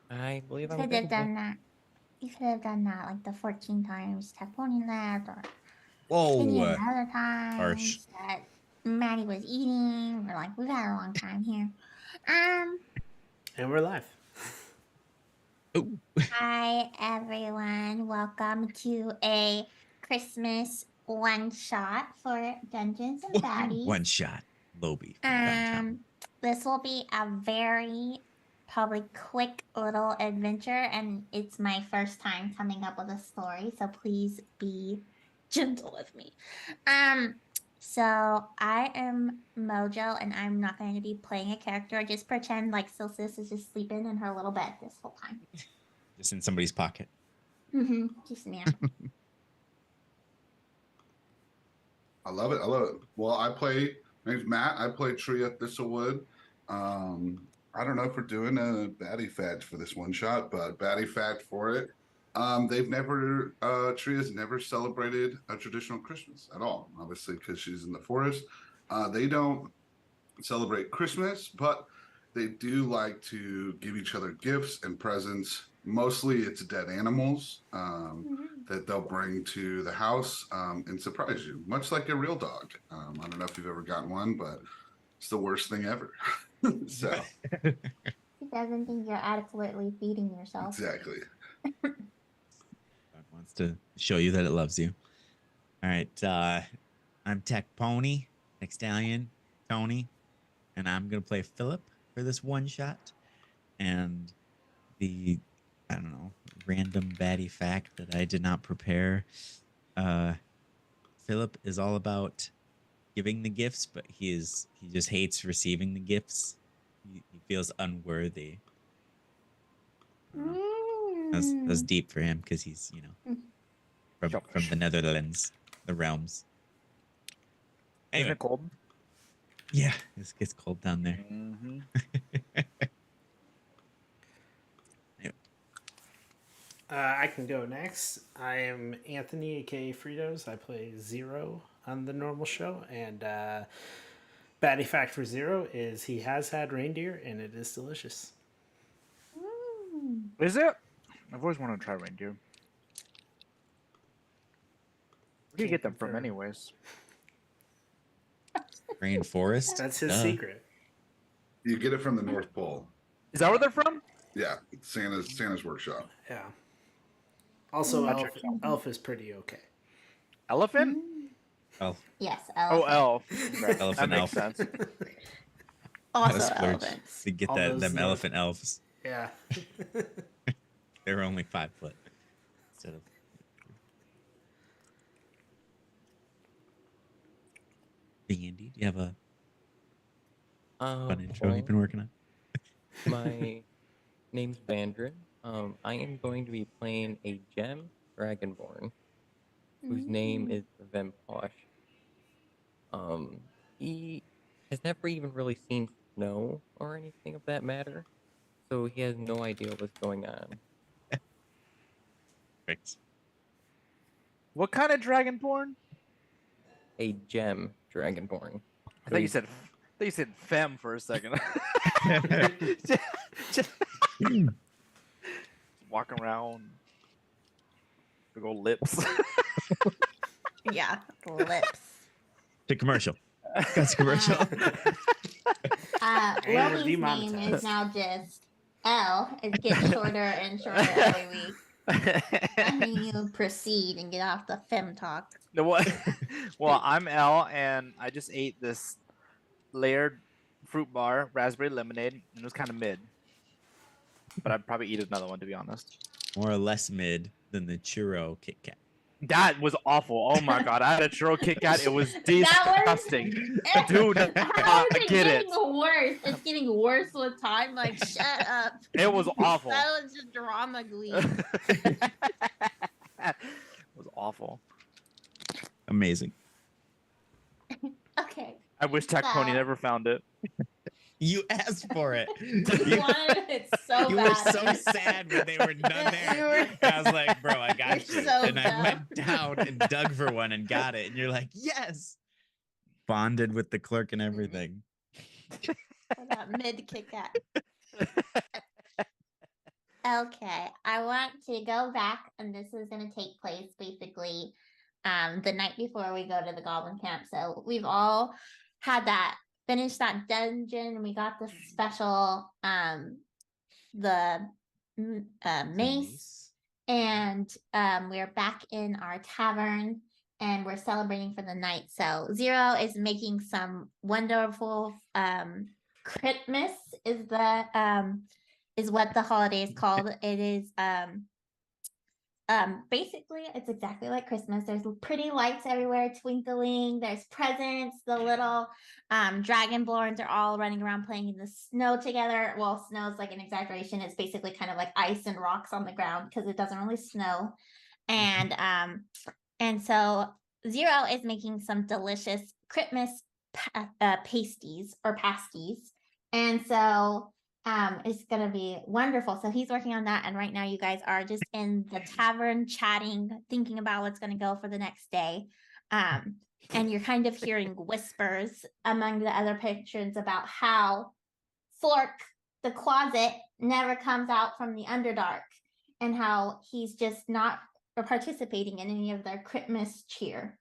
I believe You I'm could good have to go. done that. You could have done that like the 14 times that Pony left, or any of Whoa, the other harsh. times that Maddie was eating. We're like, we've had a long time here. Um, And we're live. Oh, Hi everyone. Welcome to a Christmas one shot for Dungeons and one Baddies. shot. Lobie from downtown. This will be a very probably quick little adventure, and it's my first time coming up with a story, so please be gentle with me. Um, so I am Mojo, and I'm not going to be playing a character. Just pretend like Silsis is just sleeping in her little bed this whole time. Just in somebody's pocket. Just nap. I love it. I love it. Well, my name's Matt. I play Tria Thistlewood. I don't know if we're doing a baddie fact for this one shot, but baddie fact for it. Tria's never celebrated a traditional Christmas at all, obviously, because she's in the forest. They don't celebrate Christmas, but they do like to give each other gifts and presents. Mostly it's dead animals that they'll bring to the house and surprise you, much like a real dog. I don't know if you've ever gotten one, but it's the worst thing ever. So, She doesn't think you're adequately feeding yourself. exactly. God wants to show you that it loves you. All right. I'm Tech Pony, Tech Stallion, Tony, and I'm gonna play Philip for this one shot. And the I don't know, random baddie fact that I did not prepare. Uh Philip is all about giving the gifts, but he just hates receiving the gifts. He feels unworthy. I don't know. That's deep for him because he's, from the Netherlands, the realms. Isn't Anyway, it cold? yeah, it gets cold down there. Mm-hmm. Anyway, I can go next. I am Anthony, aka Fritos. I play Zero on the normal show, and baddie fact for Zero is he has had reindeer, and it is delicious. Is it? I've always wanted to try reindeer. Where do you Can't get them from, confirm. anyways? rainforest. That's his Duh. secret. You get it from the North Pole. Is that where they're from? Yeah, Santa's workshop. Yeah. Also, Patrick. Elf is pretty okay. Elephant? Elf. Yes, Oh, elephant. elf. Okay, Elephant that makes elf. sense. Also Gotta splurge elephants. to get All those them North- elephant elves. Yeah. They were only 5 foot instead of. Andy, do you have a fun intro you've been working on? My name's Vandrin. I am going to be playing a gem dragonborn whose name is Vemposh. He has never even really seen snow or anything of that matter, so he has no idea what's going on. Perfect. What kind of dragonborn? A gem dragonborn. I thought you said femme for a second. Just walking around, big old lips. Yeah, lips. To commercial. That's commercial. And we're Roby's name demonetized. is now just L. It gets shorter and shorter every week. I mean, you proceed and get off the fem talk. No, what? Well, I'm L, and I just ate this layered fruit bar, raspberry lemonade, and it was kind of mid. But I'd probably eat another one, to be honest. More or less mid than the churro Kit Kat. That was awful. Oh my god, I had a churro Kit Kat. It was That was- disgusting. Dude, How is I it get it. getting worse? It's getting worse with time. Like, shut up. It was awful. That was just drama glee. It was awful. Amazing. Okay. I wish Tech Pony Wow. never found it. You asked for it. You wanted it so You bad. were so sad when they were done there. You were- And I was like, bro, I got You're you. so and I dumb. went down and dug for one and got it. And you're like, yes. Bonded with the clerk and everything. For that mid Kit Kat. Okay, I want to go back, and this is going to take place basically the night before we go to the goblin camp. So we've all had that finished that dungeon. We got the special the mace, and we're back in our tavern, and we're celebrating for the night. So Zero is making some wonderful Christmas is what the holiday is called. It is basically it's exactly like Christmas. There's pretty lights everywhere twinkling, there's presents, the little dragonborns are all running around playing in the snow together. Well, snow is like an exaggeration. It's basically kind of like ice and rocks on the ground because it doesn't really snow. And so Zero is making some delicious Christmas pasties or pasties. And so it's gonna be wonderful. So he's working on that, and right now you guys are just in the tavern chatting, thinking about what's gonna go for the next day. And you're kind of hearing whispers among the other patrons about how Fork, the closet, never comes out from the Underdark, and how he's just not participating in any of their Christmas cheer.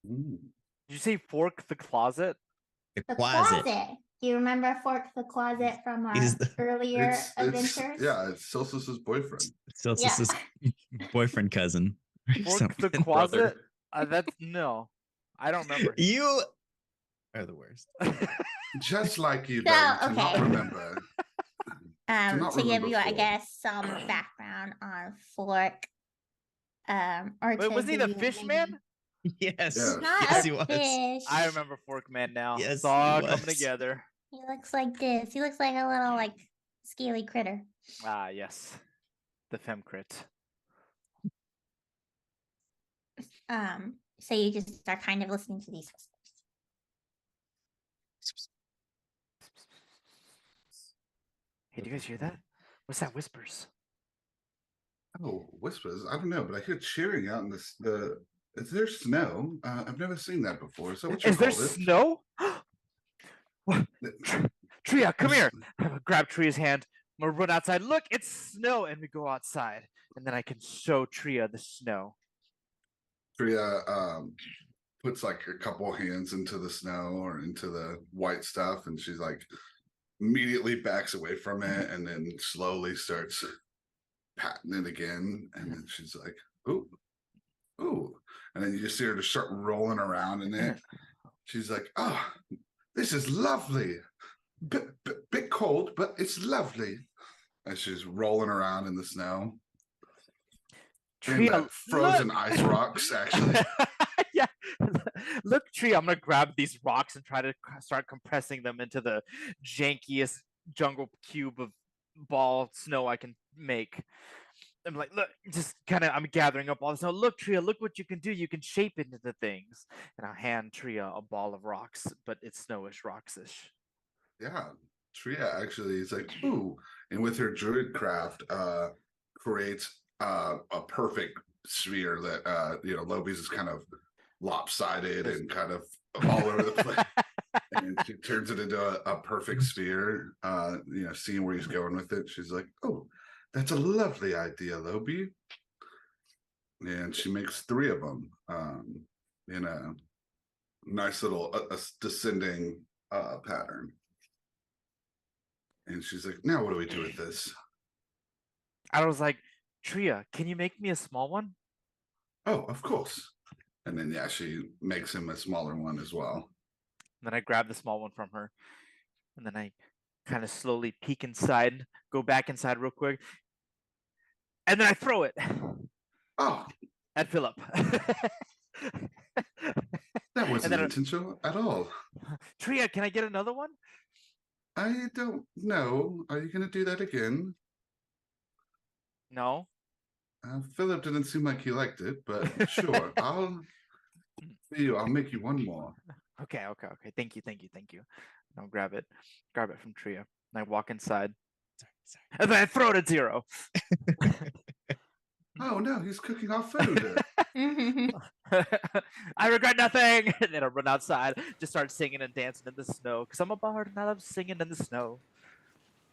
Ooh. Did you say Fork the closet? The closet. Do you remember Fork the closet from our earlier adventures? Yeah, it's Celsus's boyfriend. Celsus's boyfriend cousin. Fork the closet? That's no. I don't remember. You are the worst. Just like you, So, though, to okay. not remember. To give you, I guess, some background on Fork. Or Wait, was he the fish man? Yes. Yeah. Not Yes, a he was. fish. I remember Fork Man now. Yes, It's all he coming was. together. He looks like this. He looks like a little like scaly critter. Ah, yes. The Femcrit. So you just are kind of listening to these whispers. Hey, do you guys hear that? What's that whispers? Oh, whispers. I don't know, but I hear cheering out in the. Is there snow? I've never seen that before. So what you Is there call it? snow? What? Tria, come here. Grab Tria's hand. I'm gonna run outside. Look, it's snow, and we go outside, and then I can show Tria the snow. Tria puts like a couple hands into the snow or into the white stuff, and she's like immediately backs away from it, and then slowly starts patting it again, and then she's like, "Ooh, ooh," and then you just see her just start rolling around in it. She's like, "Oh, this is lovely. Bit cold, but it's lovely." And she's rolling around in the snow. And Tria, frozen look! ice rocks, actually. Yeah. Look, Tria, I'm gonna grab these rocks and try to start compressing them into the jankiest jungle cube of ball snow I can make. I'm like, look, just kind of, I'm gathering up all this. Now, look, Tria, look what you can do. You can shape it into things. And I'll hand Tria a ball of rocks, but it's snowish, rocksish. Yeah, Tria actually is like, ooh, and with her druid craft, creates a perfect sphere that Lobi's is kind of lopsided and kind of all over the place. And she turns it into a perfect sphere. Seeing where he's going with it, she's like, "Oh, that's a lovely idea, Lobi." And she makes 3 of them in a nice little descending pattern. And she's like, "Now what do we do with this?" I was like, Tria, can you make me a small one? "Oh, of course." And then she makes him a smaller one as well. And then I grab the small one from her. And then I kind of slowly peek inside, go back inside real quick. And then I throw it Oh, at Philip. that wasn't intentional at all. Tria, can I get another one? I don't know. Are you going to do that again? No. Philip didn't seem like he liked it, but sure. I'll make you one more. Okay. Thank you. I'll grab it from Tria. And I walk inside. Sorry. And then I throw it at Zero. Oh no, he's cooking our food. I regret nothing. And then I run outside, just start singing and dancing in the snow. Because I'm a bard and I love singing in the snow.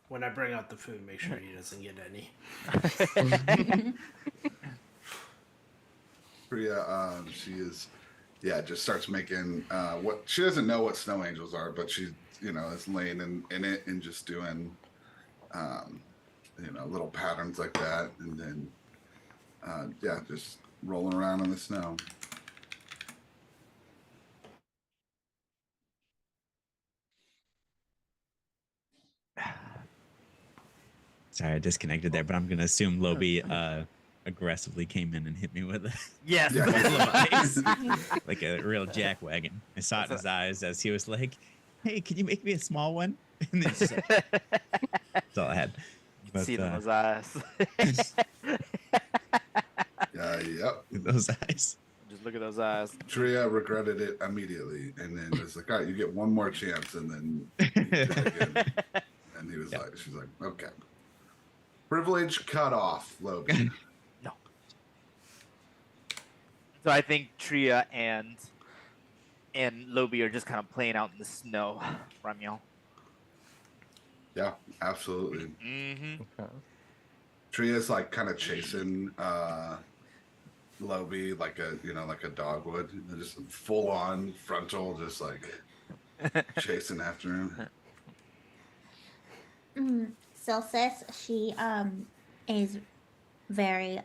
When I bring out the food, make sure he doesn't get any. Priya, she is, just starts making what she doesn't know what snow angels are, but she, is laying in it and just doing, little patterns like that, and then, just rolling around in the snow. Sorry, I disconnected there, but I'm gonna assume Lobby aggressively came in and hit me with a Yes. Yeah. ball of ice, like a real jackwagon. I saw it in his eyes as he was like, "Hey, can you make me a small one?" And it's just like, that's all I had. But, See it in those eyes. Yep. those eyes. Just look at those eyes. Tria regretted it immediately, and then was like, "All right, you get one more chance," and then he did it again. And he was Yep. like, "She's like, okay, privilege cut off, Logan." No. So I think Tria and Lobby are just kind of playing out in the snow, Ramyo. Yeah, absolutely. Mm-hmm. Okay. Tria's like kind of chasing Lobby like a dog would, just full on frontal, just like chasing after him. Silsis, she is very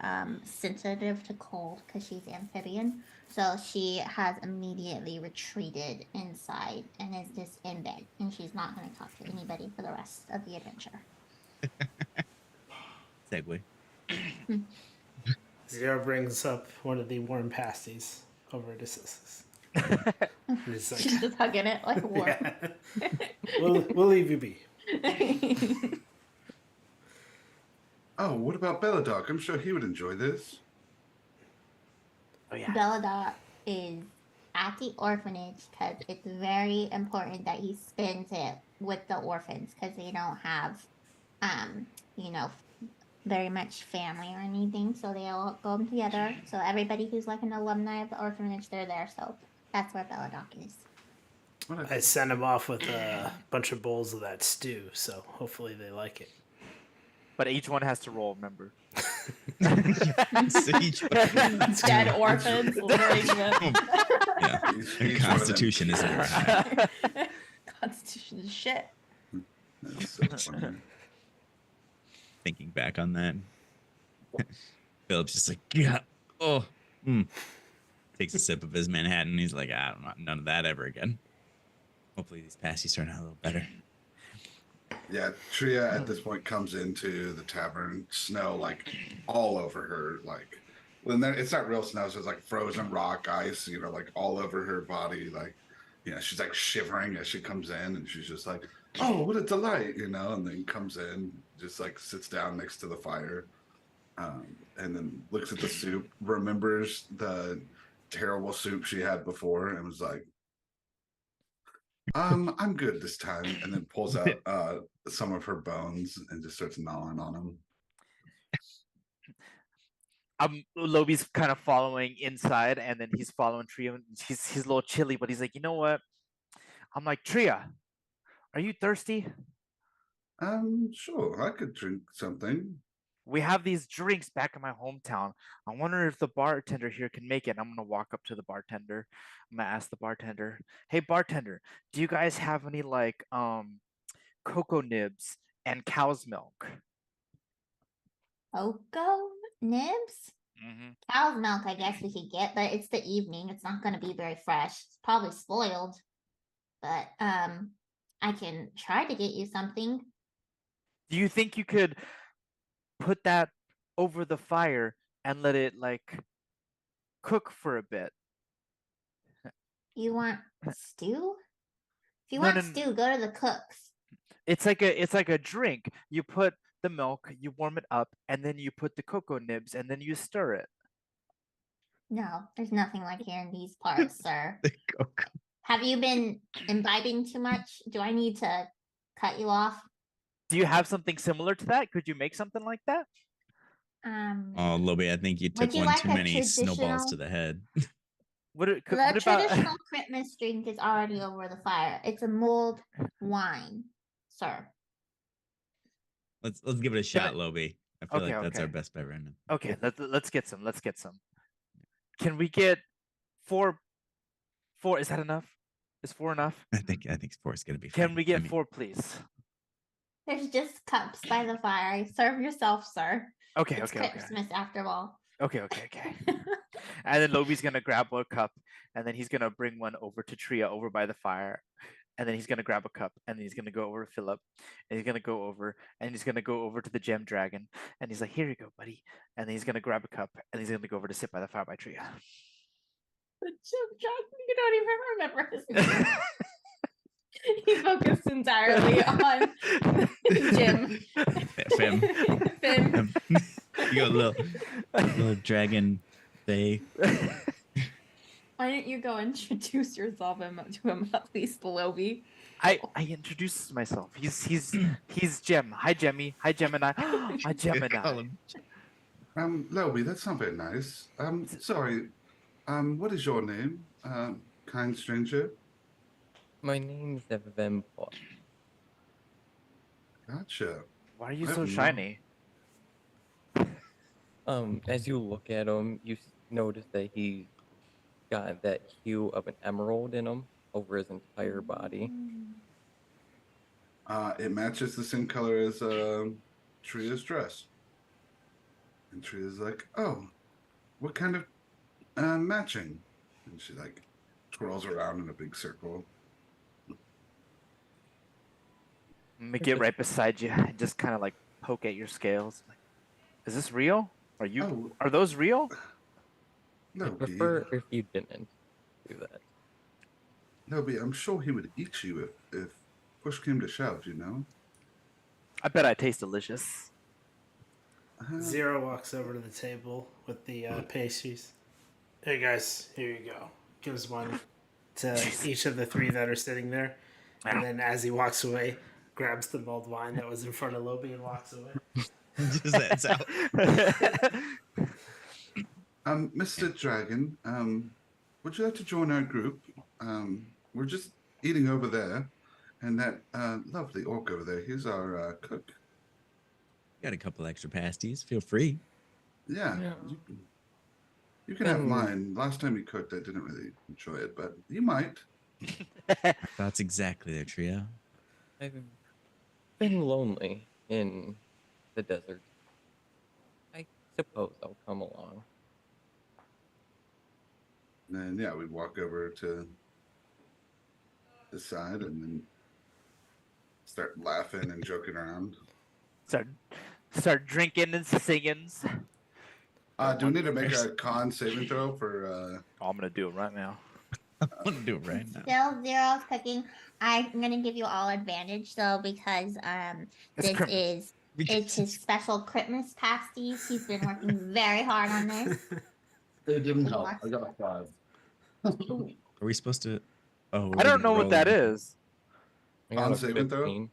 sensitive to cold because she's amphibian. So she has immediately retreated inside and is just in bed, and she's not going to talk to anybody for the rest of the adventure. Segue. Zero brings up one of the warm pasties over to Sissus. It's like, She's just hugging it like warm. yeah. We'll leave you be. Oh, what about Belladoc? I'm sure he would enjoy this. Oh yeah. Belladoc is at the orphanage because it's very important that he spends it with the orphans because they don't have, very much family or anything. So they all go together. So everybody who's like an alumni of the orphanage, they're there. So that's where Belladoc is. I sent him off with a bunch of bowls of that stew, so hopefully they like it. But each one has to roll, remember. So each- Dead orphans, littering them. yeah, Each their one of them. constitution is right. Constitution is shit. That's so funny. Thinking back on that, Philip's just like, yeah, oh, takes a sip of his Manhattan. He's like, I don't want none of that ever again. Hopefully these pasties turn out a little better. Yeah, Tria at this point comes into the tavern, snow like all over her, like when it's not real snow, so it's like frozen rock, ice, like all over her body, like she's like shivering as she comes in, and she's just like, "Oh, what a delight," and then comes in, just like sits down next to the fire, and then looks at the soup, remembers the terrible soup she had before, and was like, I'm good this time," and then pulls out some of her bones and just starts gnawing on them. Lobby's kind of following inside, and then he's following Tria. He's a little chilly, but he's like, you know what? I'm like, Tria, are you thirsty? Sure, I could drink something. We have these drinks back in my hometown. I wonder if the bartender here can make it. I'm gonna walk up to the bartender. I'm gonna ask the bartender, "Hey bartender, do you guys have any like cocoa nibs and cow's milk?" Cocoa nibs? Mm-hmm. Cow's milk, I guess we could get, but it's the evening. It's not going to be very fresh. It's probably spoiled. But I can try to get you something. Do you think you could put that over the fire and let it like cook for a bit? You want stew? If you No, want no, stew, go to the cooks. It's like a drink. You put the milk, you warm it up, and then you put the cocoa nibs, and then you stir it. No, there's nothing like here in these parts, sir. The cocoa. Have you been imbibing too much? Do I need to cut you off? Do you have something similar to that? Could you make something like that? Oh, Lobby, I think you took you one like too a many snowballs traditional- to the head. What The about traditional Christmas drink is already over the fire. It's a mulled wine, sir. Let's give it a shot, Lobby. I feel Okay, like that's our okay. best bet right now. Okay, let's get some. Let's get some. Can we get four? Four, is that enough? Is 4 enough? I think 4 is gonna be fine. Can we get 4, please? There's just cups by the fire. Serve yourself, sir. Okay, It's okay, okay. Christmas after all. Okay. And then Lobby's gonna grab a cup, and then he's gonna bring one over to Tria over by the fire. And then he's gonna grab a cup, and then he's gonna go over to Philip, and he's gonna go over, and he's gonna go over to the gem dragon, and he's like, "Here you go, buddy." And then he's gonna grab a cup, and he's gonna go over to sit by the fire by Tria. The Jim Dragon, you don't even remember his name. He focused entirely on Jim. Fim. Fim. You got little dragon they. Why don't you go introduce yourself to him at least, Lobby? I introduced myself. He's Gem. Hi, Gemmy. Hi, Gemini. Hi, Gemini. Lobby, that's not very nice. Sorry. What is your name, kind stranger? My name's Vempor. Gotcha. Why are you I so don't know. shiny? As you look at him, you notice that he's got that hue of an emerald in him over his entire body. It matches the same color as Tria's dress. And Tria's like, oh, what kind of matching? And she like twirls around in a big circle. Let me get right beside you and just kind of like poke at your scales. Like, is this real? Are those real? No, I'd prefer if you didn't do that. Nobi, I'm sure he would eat you if push came to shove, you know? I bet I taste delicious. Zero walks over to the table with the pastries. Hey guys, here you go. Gives one to each of the 3 that are sitting there. And then as he walks away, grabs the mulled wine that was in front of Lobby and walks away. Just that's out. Mr. Dragon, would you like to join our group? We're just eating over there. And that lovely orc over there, he's our cook. Got a couple extra pasties. Feel free. Yeah. Yeah. You can have mine. Last time you cooked, I didn't really enjoy it, but you might. Thoughts exactly there, Trio. I've been lonely in the desert. I suppose I'll come along. And yeah, we walk over to the side and then start laughing and joking around. Start drinking and singing. Do we need to make a con saving throw for? Oh, I'm gonna do it right now. I'm gonna do it right now. Still Zero's cooking. I'm gonna give you all advantage though because it's his special Christmas pasties. He's been working very hard on this. It didn't help. I got a 5. Are we supposed to? Oh, I don't know what that is. I got Con a saving throw? 15.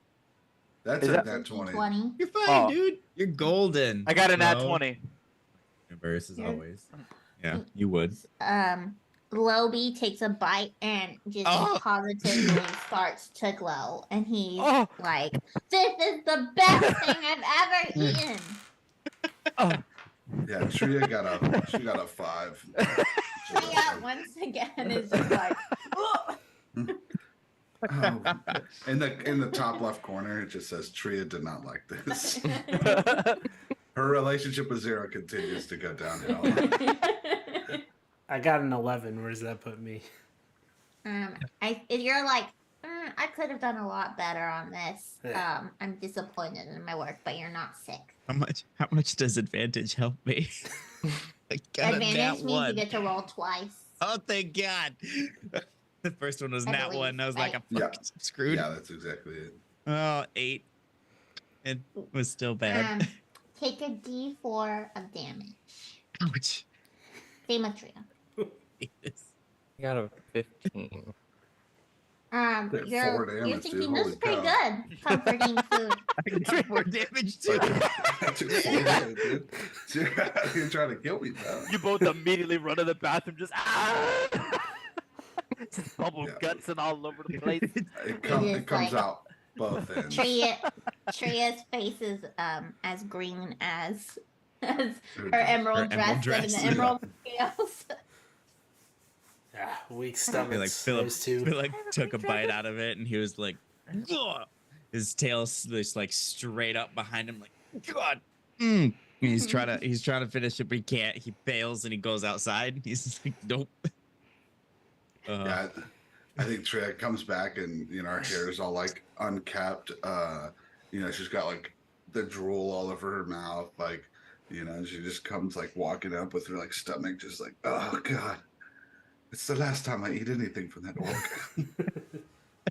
That's Is a that- nat 20. 20. You're fine, Oh. dude. You're golden. I got an nat bro. 20. Universe as Yeah. always. Yeah, you would. Lobby takes a bite and just positively starts to glow, and he's Oh. like, "This is the best thing I've ever eaten." Oh. Yeah, Tria got a 5. Tria once again is just like, "Ugh." Oh, in the top left corner, it just says Tria did not like this. Her relationship with Zero continues to go downhill. I got an 11. Where does that put me? You're like, I could have done a lot better on this. Yeah. I'm disappointed in my work, but you're not sick. How much does advantage help me? I got a Advantage nat means you 1. get to roll twice. Oh, thank God. The first one was I nat believe, 1. I was like, right? I'm fucking screwed. Yeah, that's exactly it. Oh, 8. It was still bad. Take a D4 of damage. Ouch. Same with Tria. I got a 15. Did 4 You're damage, thinking dude. this Holy is pretty cow. good. Comforting food. I got more damage too. You're trying to kill me, bro. You both immediately run to the bathroom, just just bubble Yeah. guts and all over the place. It is comes like- out both ends. Tria's face is as green as her Her emerald emerald dress and dress. the emerald scales. Yeah, weak I feel like stomachs. Philip, Those two. took a bite out of it, and he was like, "Ugh." His tail's just like straight up behind him, like God. And he's trying to finish it, but he can't. He fails, and he goes outside. He's just like, nope. Yeah, I think Trey comes back and her hair is all like unkept. She's got like the drool all over her mouth, like she just comes like walking up with her like stomach just like, oh God, it's the last time I eat anything from that orc.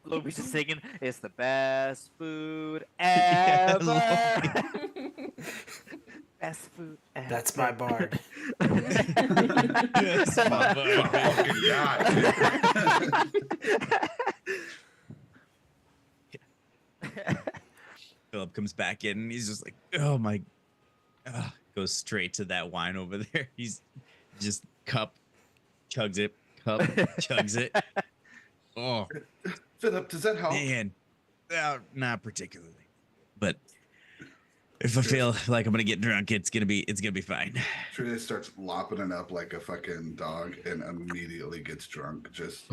Luby's just singing, "It's the best food Yeah, ever." Best food ever. That's my bard. Yes, my Fucking God. Philip comes back in, and he's just like, oh my, goes straight to that wine over there. He's just cup, chugs it, cup, chugs it. Oh Philip, does that help? man, not particularly, but if I feel like I'm gonna get drunk, it's gonna be fine. Trey starts lopping it up like a fucking dog and immediately gets drunk. Just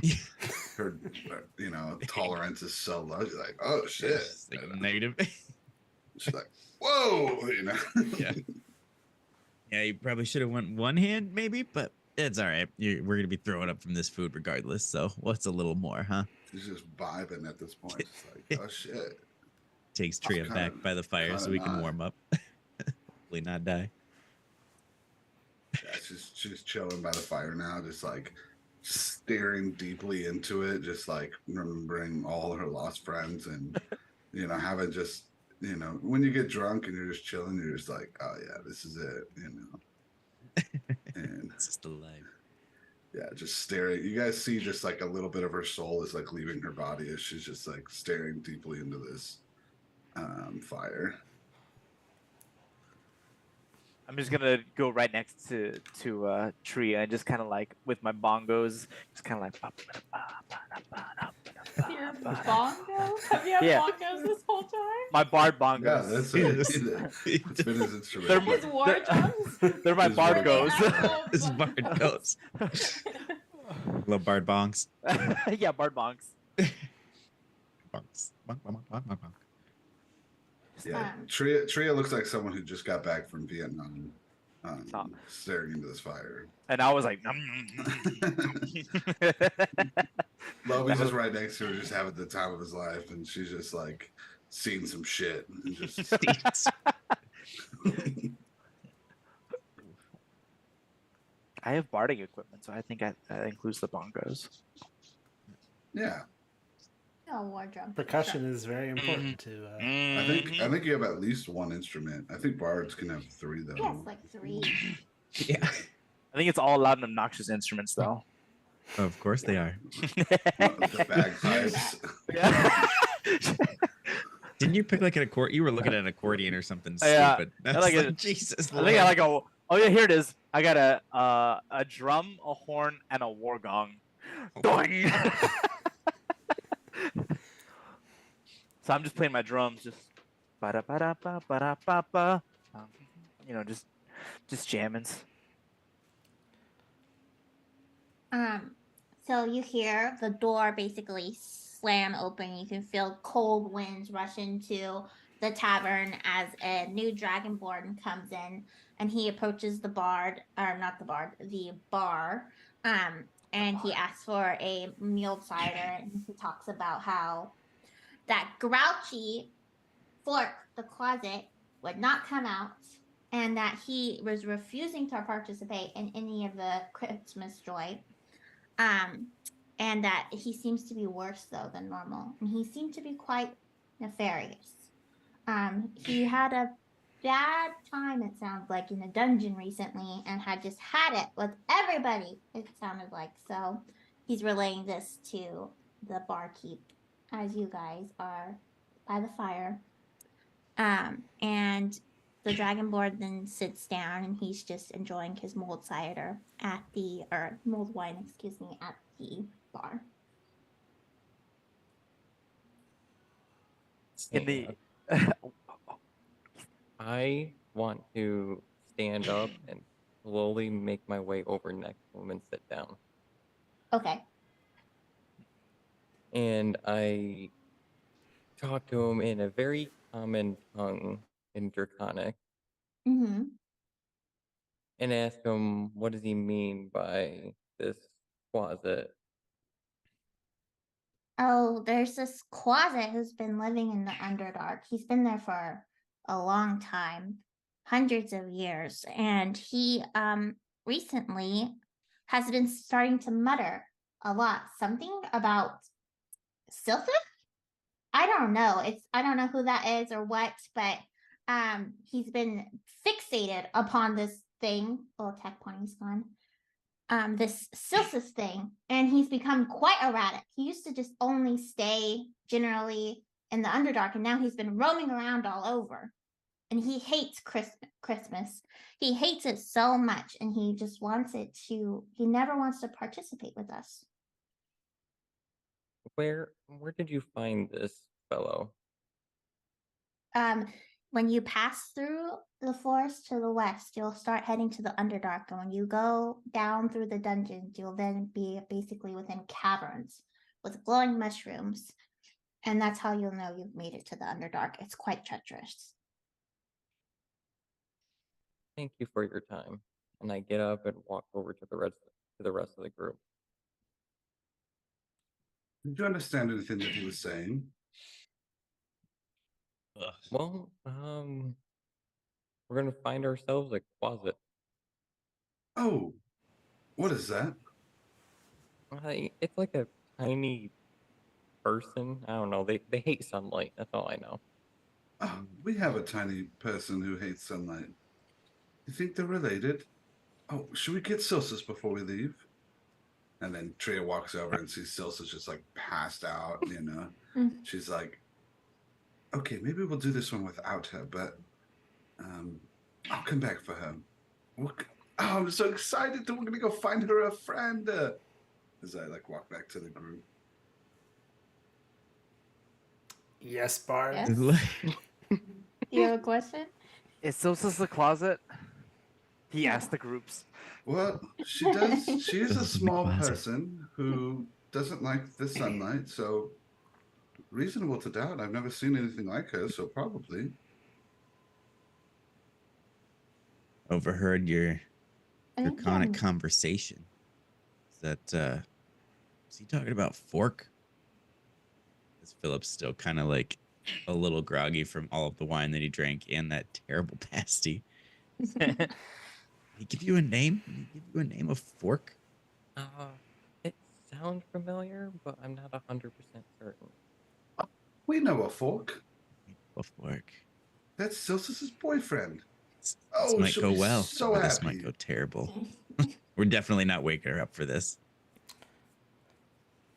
her, tolerance is so low. She's like, oh shit. It's like negative. She's like, whoa, Yeah. Yeah, you probably should have went one hand, maybe, but it's all right. We're gonna be throwing up from this food regardless. So what's a little more, huh? She's just vibing at this point. It's like, oh shit. Takes Tria back by the fire so we can warm up. Hopefully not die. Yeah, she's chilling by the fire now, just like staring deeply into it, just like remembering all her lost friends and having just when you get drunk and you're just chilling, you're just like, oh yeah, this is it, and It's just alive. yeah, just staring. You guys see just like a little bit of her soul is like leaving her body as she's just like staring deeply into this fire. I'm just gonna go right next to Tria and just kind of like with my bongos, just kind of like. Your bongos? Have you had Yeah. bongos this whole time? My bard Yeah, bongos. that's it. It's been his instrument. His war drums? They're my His bard war goes. This bard goes. Love bard bongs. Yeah, bard bongs. Bongs. Bong, bong, bong, bong, bong. Yeah, Tria looks like someone who just got back from Vietnam, Oh. staring into this fire. And I was like, Lovey's just right next to her, just having the time of his life, and she's just like seeing some shit and just. I have barding equipment, so I think that includes the bongos. Yeah, No, war drum. Percussion is very important to. I think you have at least one instrument. I think bards can have three though. Yes, like 3. Yeah. I think it's all loud and obnoxious instruments, though. Of course they are. The bagpipes. Yeah. Didn't you pick like an accordion? You were looking at an accordion or something Yeah, stupid. I I was like like, it. Jesus. I think I like a. Oh yeah, here it is. I got a drum, a horn, and a war gong. Doing. So I'm just playing my drums, just ba da ba da ba ba da ba ba. Just jammings. So you hear the door basically slam open. You can feel cold winds rush into the tavern as a new dragonborn comes in, and he approaches the bard, or not the bard, the bar. And he asks for a mulled cider, and he talks about how that grouchy fork, the closet, would not come out, and that he was refusing to participate in any of the Christmas joy. And that he seems to be worse though than normal, and he seemed to be quite nefarious. He had a bad time, it sounds like, in a dungeon recently, and had just had it with everybody, it sounded like. So he's relaying this to the barkeep as you guys are by the fire. And the dragonborn then sits down, and he's just enjoying his mulled cider or mulled wine, excuse me, at the bar. In the I want to stand up and slowly make my way over next to him and sit down. Okay. And I talk to him in a very common tongue in Draconic Mm-hmm. and ask him what does he mean by this closet. Oh, there's this closet who's been living in the Underdark. He's been there for a long time, hundreds of years, and he recently has been starting to mutter a lot. Something about Silphus? I don't know. I don't know who that is or what, but he's been fixated upon this thing. Oh, Tech Pony's gone. This Silphus thing, and he's become quite erratic. He used to just only stay generally in the Underdark, and now he's been roaming around all over. And he hates Christmas. He hates it so much, and he just wants it to. He never wants to participate with us. Where did you find this fellow? When you pass through the forest to the west, you'll start heading to the Underdark. And when you go down through the dungeons, you'll then be basically within caverns with glowing mushrooms. And that's how you'll know you've made it to the Underdark. It's quite treacherous. Thank you for your time. And I get up and walk over to the rest of the group. Did you understand anything that he was saying? Well, we're gonna find ourselves a closet. Oh, what is that? It's like a tiny person. I don't know. They hate sunlight. That's all I know. Oh, we have a tiny person who hates sunlight. You think they're related? Oh, should we get Silsus before we leave? And then Tria walks over and sees Silsus just like passed out, you know. She's like, okay, maybe we'll do this one without her, but I'll come back for her. Oh, I'm so excited that we're gonna go find her a friend. As I like walk back to the group. Yes, Bard. Yes. Do you have a question? is Sosa's the closet? He No. asked the groups. Well, she does. She is a This is the small closet. person who doesn't like the sunlight, so reasonable to doubt. I've never seen anything like her, so probably. Overheard your draconic Again, conversation. Is that is he talking about Fork? Is Philip's still kind of like a little groggy from all of the wine that he drank and that terrible pasty? Did he give you a name? Did he give you a name of Fork? It sounds familiar, but I'm not 100% certain. We know a Fork. A Fork. That's Silsus's boyfriend. This Oh, might she'll go be well, so or this happy. might go terrible. We're definitely not waking her up for this.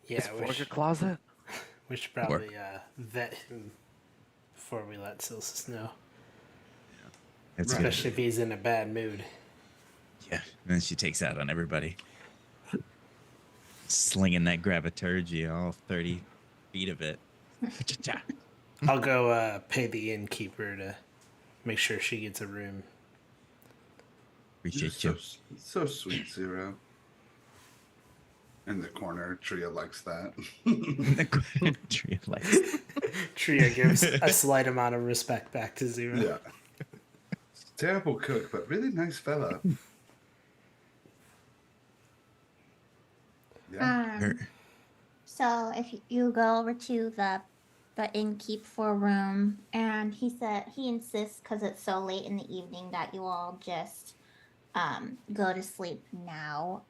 Yeah, Is Fork a closet? we should probably vet him before we let Silsus know. That's Right. good. Especially if he's in a bad mood. Yeah, and then she takes out on everybody. Slinging that graviturgy, all 30 feet of it. Cha-cha. I'll go pay the innkeeper to make sure she gets a room. You're Appreciate you. so sweet, Zero. In the corner, Tria likes that. Tree of lights. Tria gives a slight amount of respect back to Zero. Yeah. Terrible cook, but really nice fella. Yeah. So if you go over to the innkeep for a room, and he insists because it's so late in the evening that you all just go to sleep now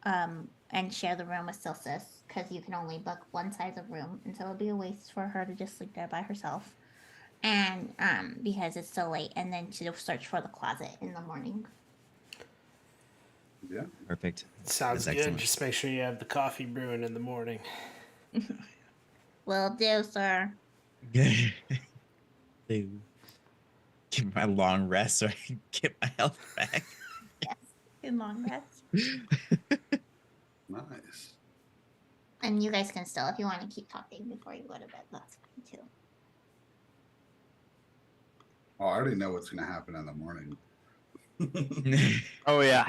and share the room with Silsus because you can only book one size of room, and so it'll be a waste for her to just sleep there by herself. And because it's so late, and then to search for the closet in the morning. Yeah. Perfect. Sounds That's good. excellent. Just make sure you have the coffee brewing in the morning. Will do, sir. Give my long rest so I can get my health back. Yes, good long rest. Nice. And you guys can still, if you want to keep talking before you go to bed, that's fine too. Oh, I already know what's going to happen in the morning. Oh yeah,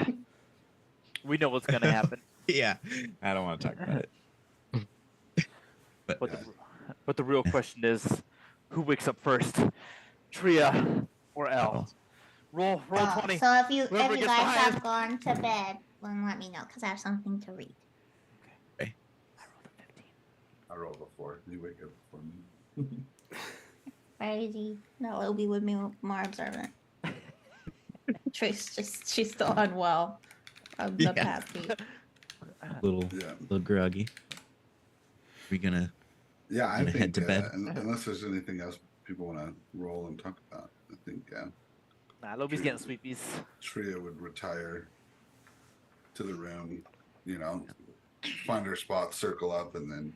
we know what's gonna happen. Yeah, I don't want to talk about it. But But the real question is, who wakes up first, Tria or L? Roll 20. So if you Whoever gets the guys highest. have gone to bed, then let me know because I have something to read. Okay. I rolled a 15. I rolled before. You wake up before me. Crazy. No, it'll be with me more observant. Trish she's still unwell of the Yeah. past week. Little groggy. We gonna Yeah, I gonna think head to bed. unless there's anything else people want to roll and talk about, I think Nah, Lobi's getting sweepies. Tria would retire to the room, you know, find her spot, circle up, and then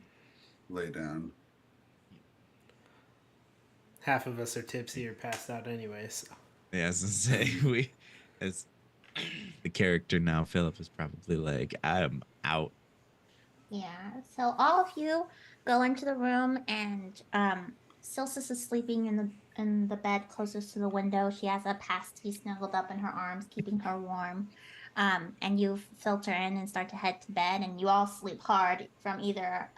lay down. Half of us are tipsy or passed out anyway, so. Yeah, I was gonna say as the character now, Philip is probably like, I'm out. Yeah. So all of you go into the room, and Silsis is sleeping in the bed closest to the window. She has a pasty snuggled up in her arms, keeping her warm. And you filter in and start to head to bed, and you all sleep hard from either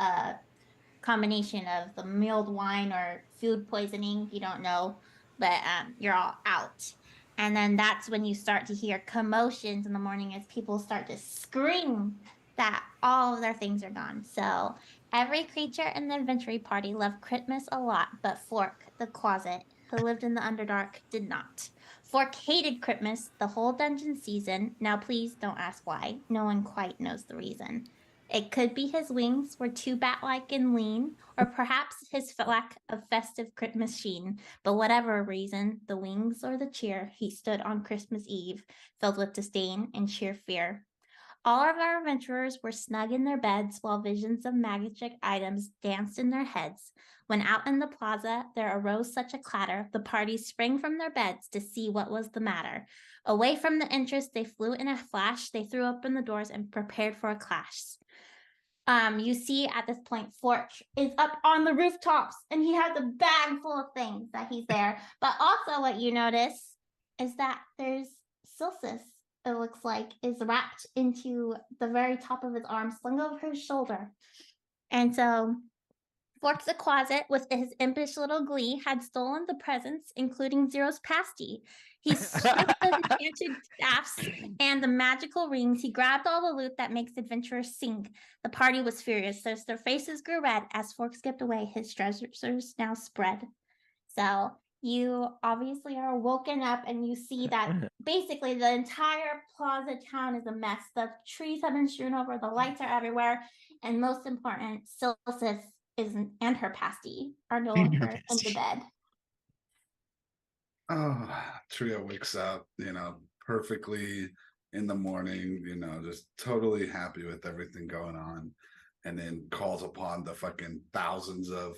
combination of the mulled wine or food poisoning. You don't know, but you're all out. And then that's when you start to hear commotions in the morning as people start to scream that all of their things are gone. So every creature in the adventure party loved Christmas a lot, but Fork, the closet, who lived in the Underdark, did not. Fork hated Christmas the whole dungeon season. Now please don't ask why. No one quite knows the reason. It could be his wings were too bat-like and lean, or perhaps his lack of festive Christmas sheen. But whatever reason, the wings or the cheer, he stood on Christmas Eve, filled with disdain and sheer fear. All of our adventurers were snug in their beds while visions of magic items danced in their heads. When out in the plaza there arose such a clatter, the party sprang from their beds to see what was the matter. Away from the entrance they flew in a flash, they threw open the doors and prepared for a clash. You see at this point, Fork is up on the rooftops and he has a bag full of things that he's there. But also, what you notice is that there's Silsis, it looks like, is wrapped into the very top of his arm, slung over his shoulder. And so Fork's a closet with his impish little glee had stolen the presents, including Zero's pasty. He stripped the enchanted staffs and the magical rings. He grabbed all the loot that makes adventurers sing. The party was furious, so their faces grew red as Fork skipped away. His treasures now spread. So you obviously are woken up and you see that basically the entire plaza town is a mess. The trees have been strewn over, the lights are everywhere, and most important, Silsis and her pasty are no longer in the bed. Oh, Tria wakes up, you know, perfectly in the morning, you know, just totally happy with everything going on, and then calls upon the fucking thousands of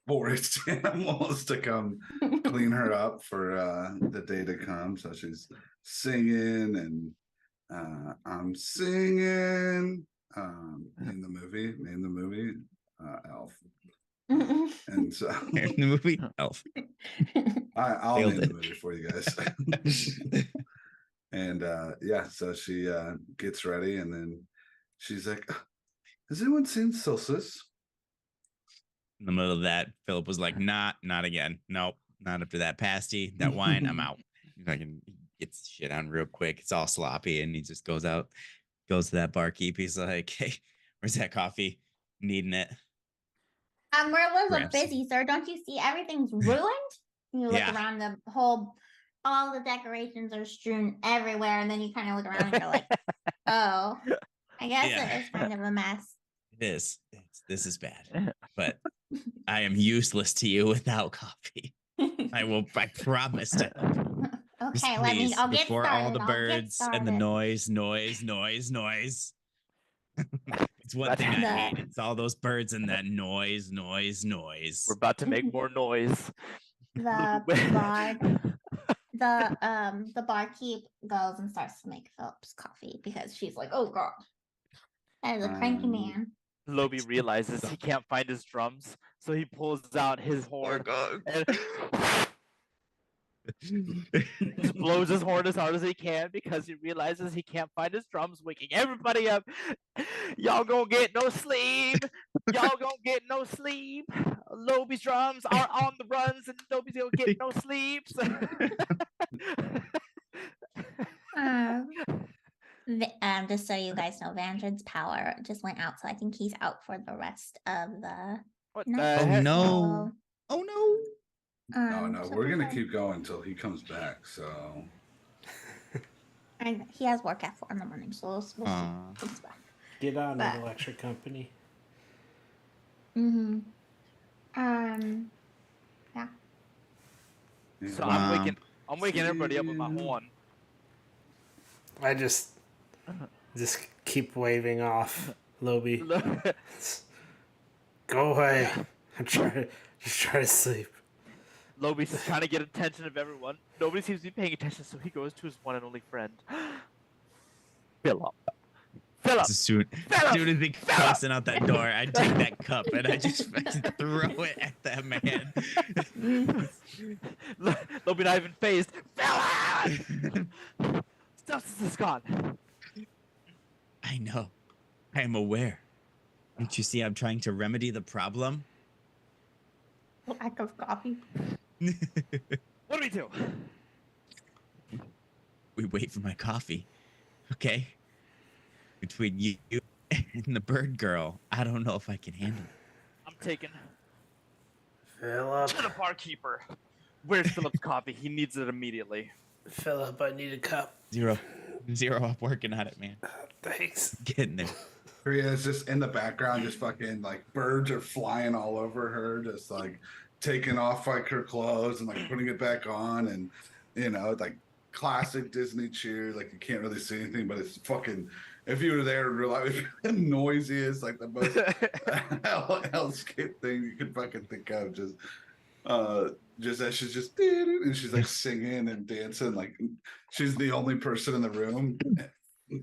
forest animals to come clean her up for the day to come. So she's singing and I'm singing in the movie Elf. And so In the movie Elf. I'll Nailed name the it. movie for you guys. And yeah, so she gets ready and then she's like, has anyone seen Silsis? In the middle of that, Philip was like, not again. Nope, not after that pasty, that wine, I'm out. Fucking gets shit on real quick. It's all sloppy, and he just goes to that barkeep. He's like, hey, where's that coffee? Needing it. Where was Grabs. busy, sir? Don't you see everything's ruined? You look Yeah. around the whole, all the decorations are strewn everywhere, and then you kind of look around and you're like, oh, I guess Yeah. it is kind of a mess. It is. This is bad, but I am useless to you without coffee. I promise to help. Just Okay, please, I'll get before started. all the I'll get birds and the started. noise. It's one thing I hate. It's all those birds and that noise. We're about to make more noise. The barkeep goes and starts to make Philip's coffee because she's like, oh god, that is a cranky man. Lobi realizes he can't find his drums, so he pulls out his horn and Just blows his horn as hard as he can because he realizes he can't find his drums, waking everybody up. Y'all gonna get no sleep. Y'all gonna get no sleep. Lobie's drums are on the runs, and Lobie's gonna get no sleeps. Just so you guys know, Vandred's power just went out, so I think he's out for the rest of the What night. Oh heck? no! Oh no! No, so we're gonna okay. keep going until he comes back. So And he has work at 4 in the morning, so we'll see. Aw. Comes back. Get on But- an electric company. Mm-hmm. yeah. So Wow. I'm waking everybody up with my horn. I just keep waving off Lobie. Go away. I'm trying to sleep. Lobie's just trying to get attention of everyone. Nobody seems to be paying attention, so he goes to his one and only friend, Philip. Philip! As soon as he crossing out that door, I take that cup and I just fucking throw it at that man. Lobie not even phased. Philip! Substance is gone. I know. I am aware. Don't you see I'm trying to remedy the problem? Lack of coffee. What do we do? We wait for my coffee. Okay? Between you and the bird girl, I don't know if I can handle it. I'm taking Philip, to the barkeeper. Where's Philip's coffee? He needs it immediately. Philip, I need a cup. Zero. I'm working on it, man. Thanks. Getting there. Priya is just in the background, just fucking like birds are flying all over her, just like taking off like her clothes and like putting it back on, and like classic Disney cheer. Like you can't really see anything, but it's fucking. If you were there in real life, the noisiest, like the most hellscape thing you could fucking think of. Just as she's just and she's like singing and dancing, like she's the only person in the room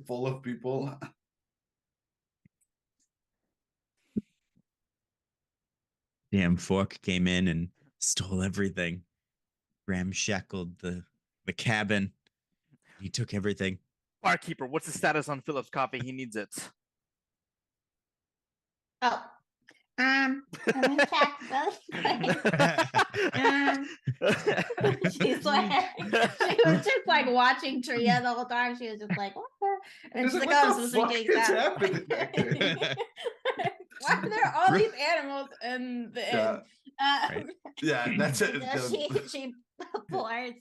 full of people. Damn fork came in and stole everything. Ramshackled the cabin. He took everything. Barkeeper, what's the status on Philip's coffee? He needs it. Oh. Let me check really quick. She's like, she was just like watching Tria the whole time. She was just like, what the? And she's like, oh, I'm supposed to be getting happening back there? Why are there all these animals in the inn? Right. Yeah, that's it. She pours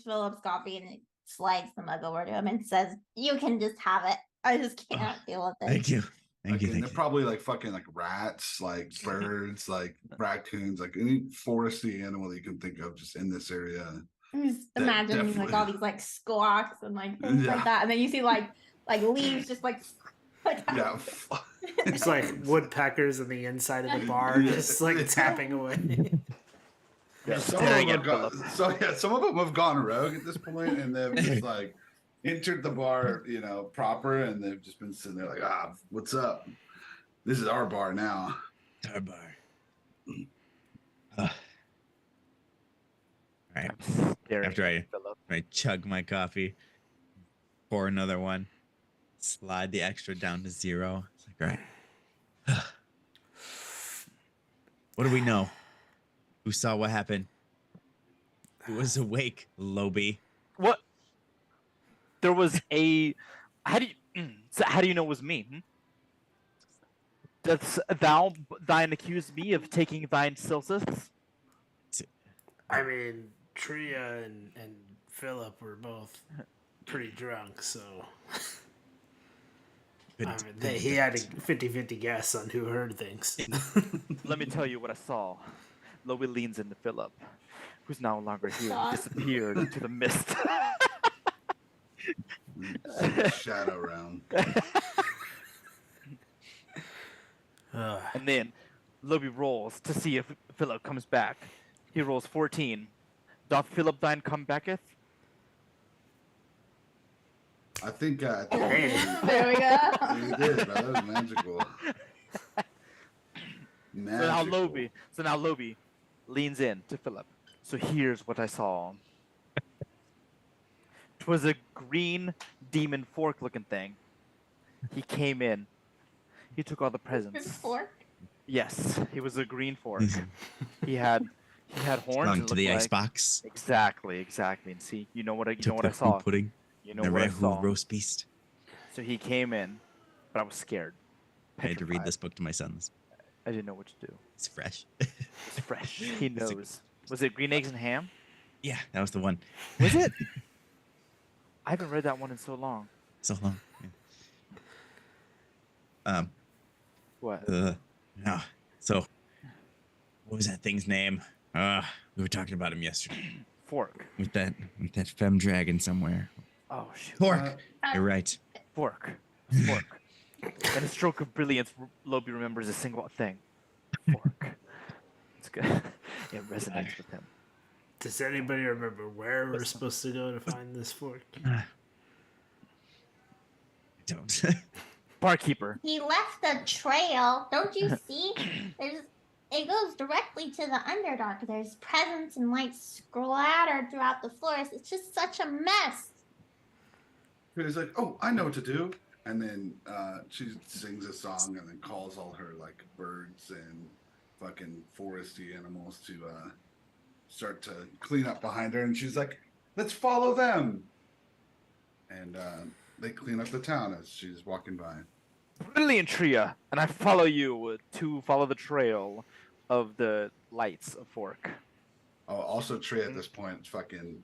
Philip's coffee and slides the mug over to him and says, "You can just have it. I just can't deal with it." Thank you. Thank you. They're Thank you. probably like fucking like rats, like birds, like raccoons, like any foresty animal that you can think of just in this area. I'm just imagining like all these like squawks and like things like that, and then you see like leaves just like Yeah. It's like woodpeckers on the inside of the bar, just like tapping away. Yeah, some of them have gone rogue at this point, and they've just like entered the bar, proper, and they've just been sitting there like, what's up? This is our bar now. Our bar. All right. After I chug my coffee, pour another one, slide the extra down to 0. It's like, all right. What do we know? Who saw what happened? Who was awake, Lobie? What? There was a. How do you know it was me? Does thine accuse me of taking thine Celsius? I mean, Tria and Philip were both pretty drunk, so he had a 50-50 guess on who heard things. Let me tell you what I saw. Lobie leans into Philip, who's no longer here. He disappeared into the mist. Shadow round. And then Lobie rolls to see if Philip comes back. He rolls 14. Doth Philip thine come backeth? I think there we go. You did, bro. That was magical. So now Lobie leans in to Philip. So here's what I saw. 'Twas a green demon fork-looking thing. He came in. He took all the presents. Fork. Yes, he was a green fork. He had horns. Belonged And to the looked like... icebox. Exactly. And see, you know what I Took the saw. pudding. You know The what I Rahu saw. roast beast. So he came in, but I was scared. I had to read Petrified. this book to my sons. I didn't know what to do. It's fresh. It's fresh. He It's a- knows. Was it green eggs and ham? Yeah, that was the one. Was it? I haven't read that one in so long. So long. Yeah. What? No. So, what was that thing's name? We were talking about him yesterday Fork. with that femme dragon somewhere. Oh shoot. Fork. You're right. Fork. Fork. And a stroke of brilliance, Lobi remembers a single thing. Fork. It's good. It resonates with him. Does anybody remember where we're supposed to go to find this fork? I don't. Barkeeper. He left the trail. Don't you see? It goes directly to the Underdark. There's presents and lights splattered throughout the forest. It's just such a mess. He's like, oh, I know what to do. And then she sings a song and then calls all her like birds and fucking foresty animals to start to clean up behind her. And she's like, let's follow them. And they clean up the town as she's walking by. Brilliant, Tria. And I follow you to follow the trail of the lights of Fork. Oh, also Trey at this point is fucking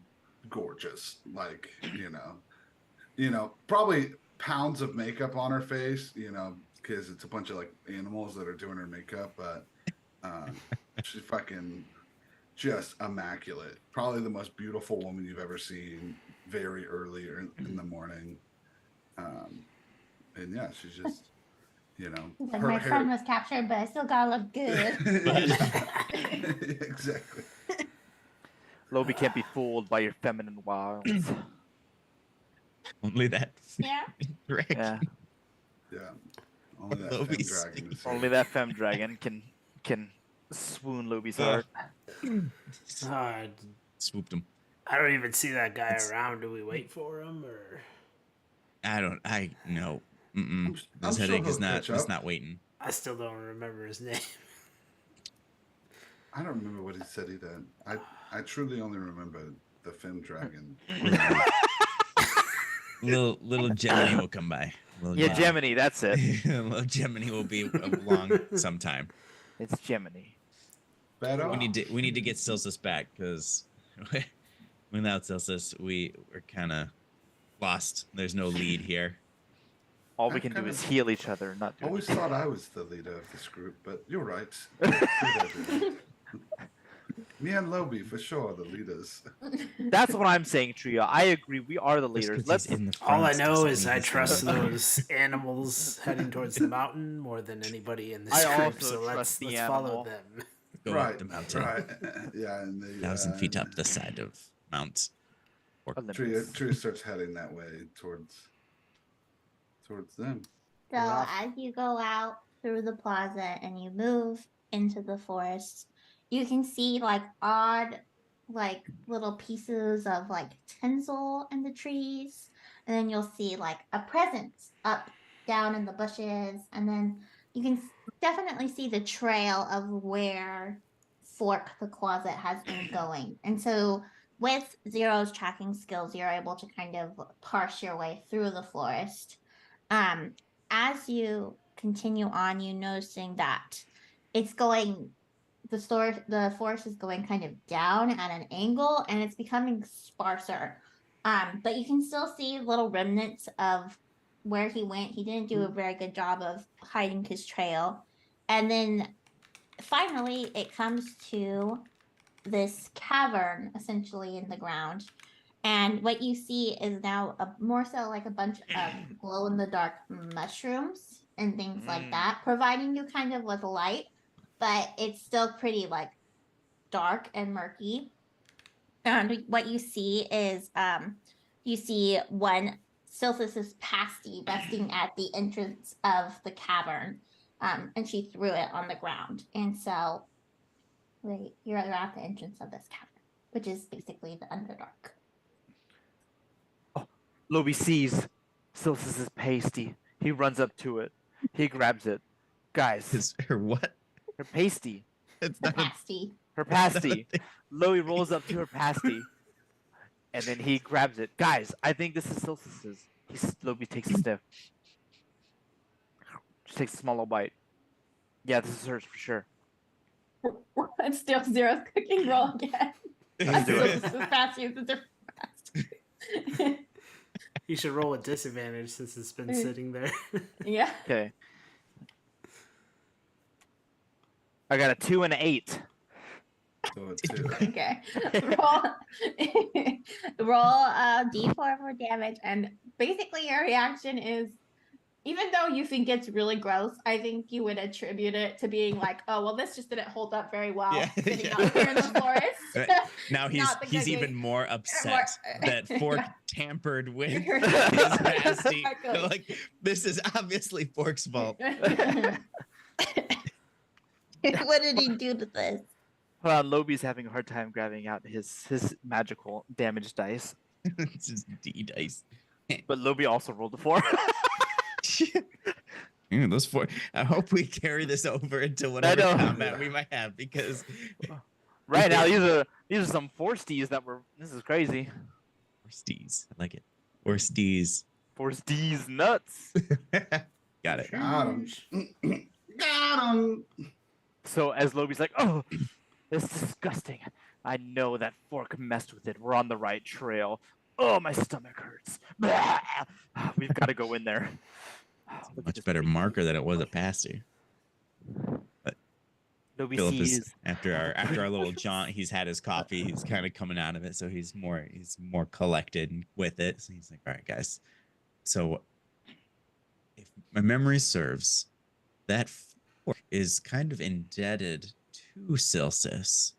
gorgeous. Like, you know, probably pounds of makeup on her face, because it's a bunch of like animals that are doing her makeup, but she's fucking just immaculate. Probably the most beautiful woman you've ever seen very early in the morning. And yeah, she's just, Like my friend was captured, but I still gotta look good. Exactly. Lobi can't be fooled by your feminine wiles. Only that. Yeah. Dragon. Yeah. Yeah. Only that Lobi's- femme dragon. Only that femme dragon can swoon Lobi's heart. Swooped him. I don't even see that guy around. Do we wait for him or? No. I'm This sure headache is he'll not. catch It's up. not waiting. I still don't remember his name. I don't remember what he said he did. I truly only remember the femme dragon. Little Gemini will come by. Yeah, Gemini, that's it. Little Gemini will be along sometime. It's Gemini. Bad We need to get Silsus back because without Silsus we're kind of lost. There's no lead here. All we can do is heal each other, not do Always anything. thought I was the leader of this group, but you're right. Me and Lobi, for sure, the leaders. That's what I'm saying, Tria. I agree. We are the Just leaders. 'cause Let's. he's in the All I front know doesn't is mean I he's trust the- those animals heading towards the mountain more than anybody in this I group. also So trust let's the follow animal. them. Go right, up the mountain. right. Yeah, and the 1,000 feet up the side of Mount. Olympus. Tria starts heading that way towards them. So as you go out through the plaza and you move into the forest, you can see like odd like little pieces of like tinsel in the trees, and then you'll see like a present up down in the bushes, and then you can definitely see the trail of where Fork the Closet has been going. And so with Zero's tracking skills, you're able to kind of parse your way through the forest. As you continue on, you noticing that it's going the forest is going kind of down at an angle and it's becoming sparser. But you can still see little remnants of where he went. He didn't do a very good job of hiding his trail. And then finally it comes to this cavern essentially in the ground. And what you see is now more so like a bunch of glow in the dark mushrooms and things like that, providing you kind of with light, but it's still pretty like dark and murky. And what you see is you see one Silphus's pasty resting at the entrance of the cavern. And she threw it on the ground. And so you're at the entrance of this cavern. which is basically the Underdark. Lobi sees Silsis' pasty. He runs up to it. He grabs it. Guys, Is her what? her pasty. It's The not a, pasty. Her it's not a pasty. thing. Lobi rolls up to her pasty. And then he grabs it. Guys, I think this is Silsis's. Lobi takes a sniff. Just takes a small little bite. Yeah, this is hers for sure. Let's steal Zero's cooking roll again. Let's do it. This is pasty. It's a different pasty. You should roll a disadvantage since it's been sitting there. Yeah. Okay. I got a 2 and an 8. So it's two. Okay. Roll roll d4 for damage, and basically your reaction is, even though you think it's really gross, I think you would attribute it to being like, oh well, this just didn't hold up very well Yeah, sitting yeah. out here in the forest. Right. Now he's Not the cooking. even more upset that Fork Yeah. tampered with his Yeah. pasty. Exactly. Like, this is obviously Fork's fault. What did he do to this? Hold on, Lobi's having a hard time grabbing out his magical damage dice. It's just D dice. But Lobi also rolled a 4. Those four. I hope we carry this over into whatever know. combat we might have, because Right now, these are some Forsties that were. This is crazy. Forsties. I like it. Forsties. Forsties nuts. Got it. Got him. Got him. So as Lobi's like, oh, this is disgusting. I know that Fork messed with it. We're on the right trail. Oh, my stomach hurts. Blah. We've got to go in there. Look at Much this better big- marker that it was a pasty. Lobi Philip is sees. after our little jaunt. He's had his coffee. He's kind of coming out of it, so he's more collected with it. So he's like, "All right, guys. So if my memory serves, that Fork is kind of indebted to Silsis.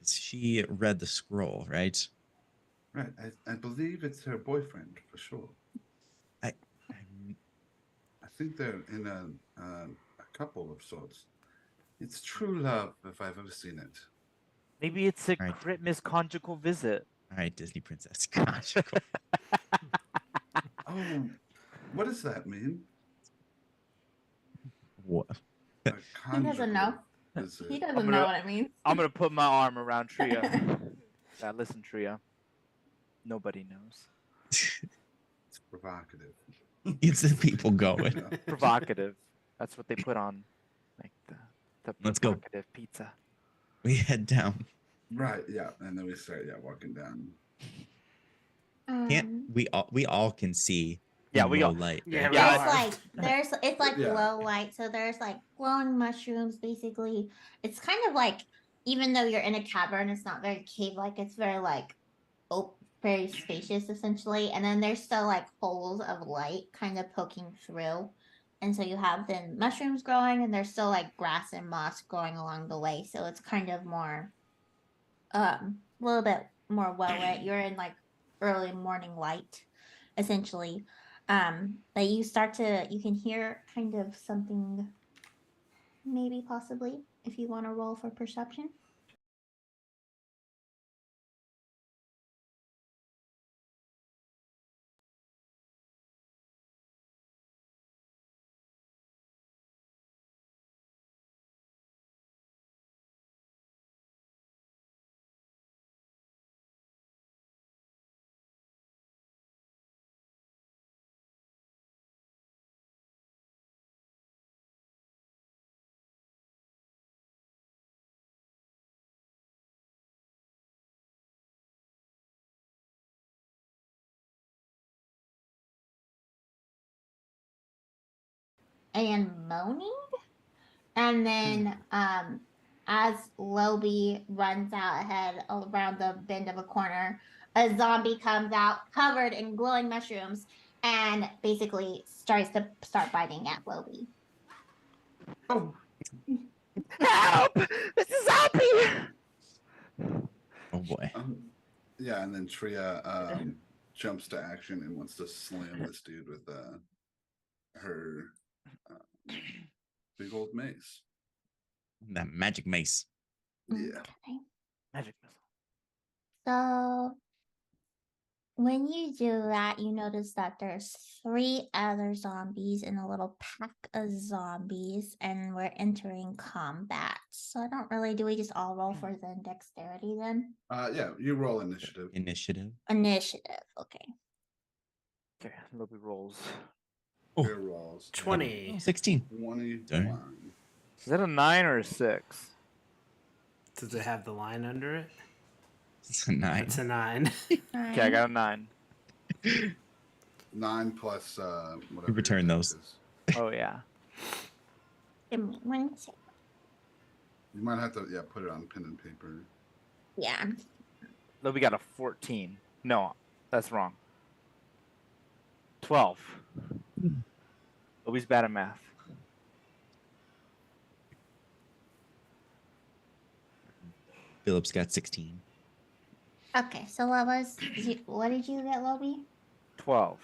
She read the scroll, right? Right. I believe it's her boyfriend for sure. I'm- I think they're in a couple of sorts. It's true love if I've ever seen it. Maybe it's a Right. Christmas conjugal visit. All right, Disney princess. Gosh, Oh, what does that mean? what? A He doesn't know. conjugal visit. He doesn't I'm know gonna- what it means. I'm gonna put my arm around Tria. Now listen, Tria. Nobody knows. It's provocative. It's the people going. Provocative. That's what they put on, like the Let's go. provocative pizza. We head down. Right, yeah. And then we start, walking down. Can't we all can see? Yeah, in we low all- light. Yeah, right? we all There's have- like it's like Yeah. low light, so there's like glowing mushrooms. Basically, it's kind of like, even though you're in a cavern, it's not very cave like. It's very like very spacious essentially. And then there's still like holes of light kind of poking through, and so you have then mushrooms growing, and there's still like grass and moss growing along the way. So it's kind of more, a little bit more well lit. You're in like early morning light, essentially. But you can hear kind of something, maybe possibly, if you want to roll for perception. And moaning, and then as Lobi runs out ahead around the bend of a corner, a zombie comes out covered in glowing mushrooms and basically starts biting at Lobi. Oh, Help! It's a zombie! Oh boy. yeah. And then Tria jumps to action and wants to slam this dude with her big old mace. That magic mace. Yeah. Okay. Magic missile. So when you do that, you notice that there's 3 other zombies in a little pack of zombies, and we're entering combat. So I don't really. Do we just all roll for the dexterity then? Yeah, you roll initiative. Initiative. Initiative. Okay. Okay, Lobby rolls. Oh. Your rolls. 20. Oh, 16. 21. Is that a 9 or a 6? Does it have the line under it? It's a 9. It's a 9. Okay, I got a 9. 9 plus whatever. You return your those. dex is. Oh yeah. Give me 1 second. You might have to put it on pen and paper. Yeah. Lobby got a 14. No, that's wrong. 12. Lobby's bad at math. Philip's got 16. Okay. So what did you get, Lobby? 12.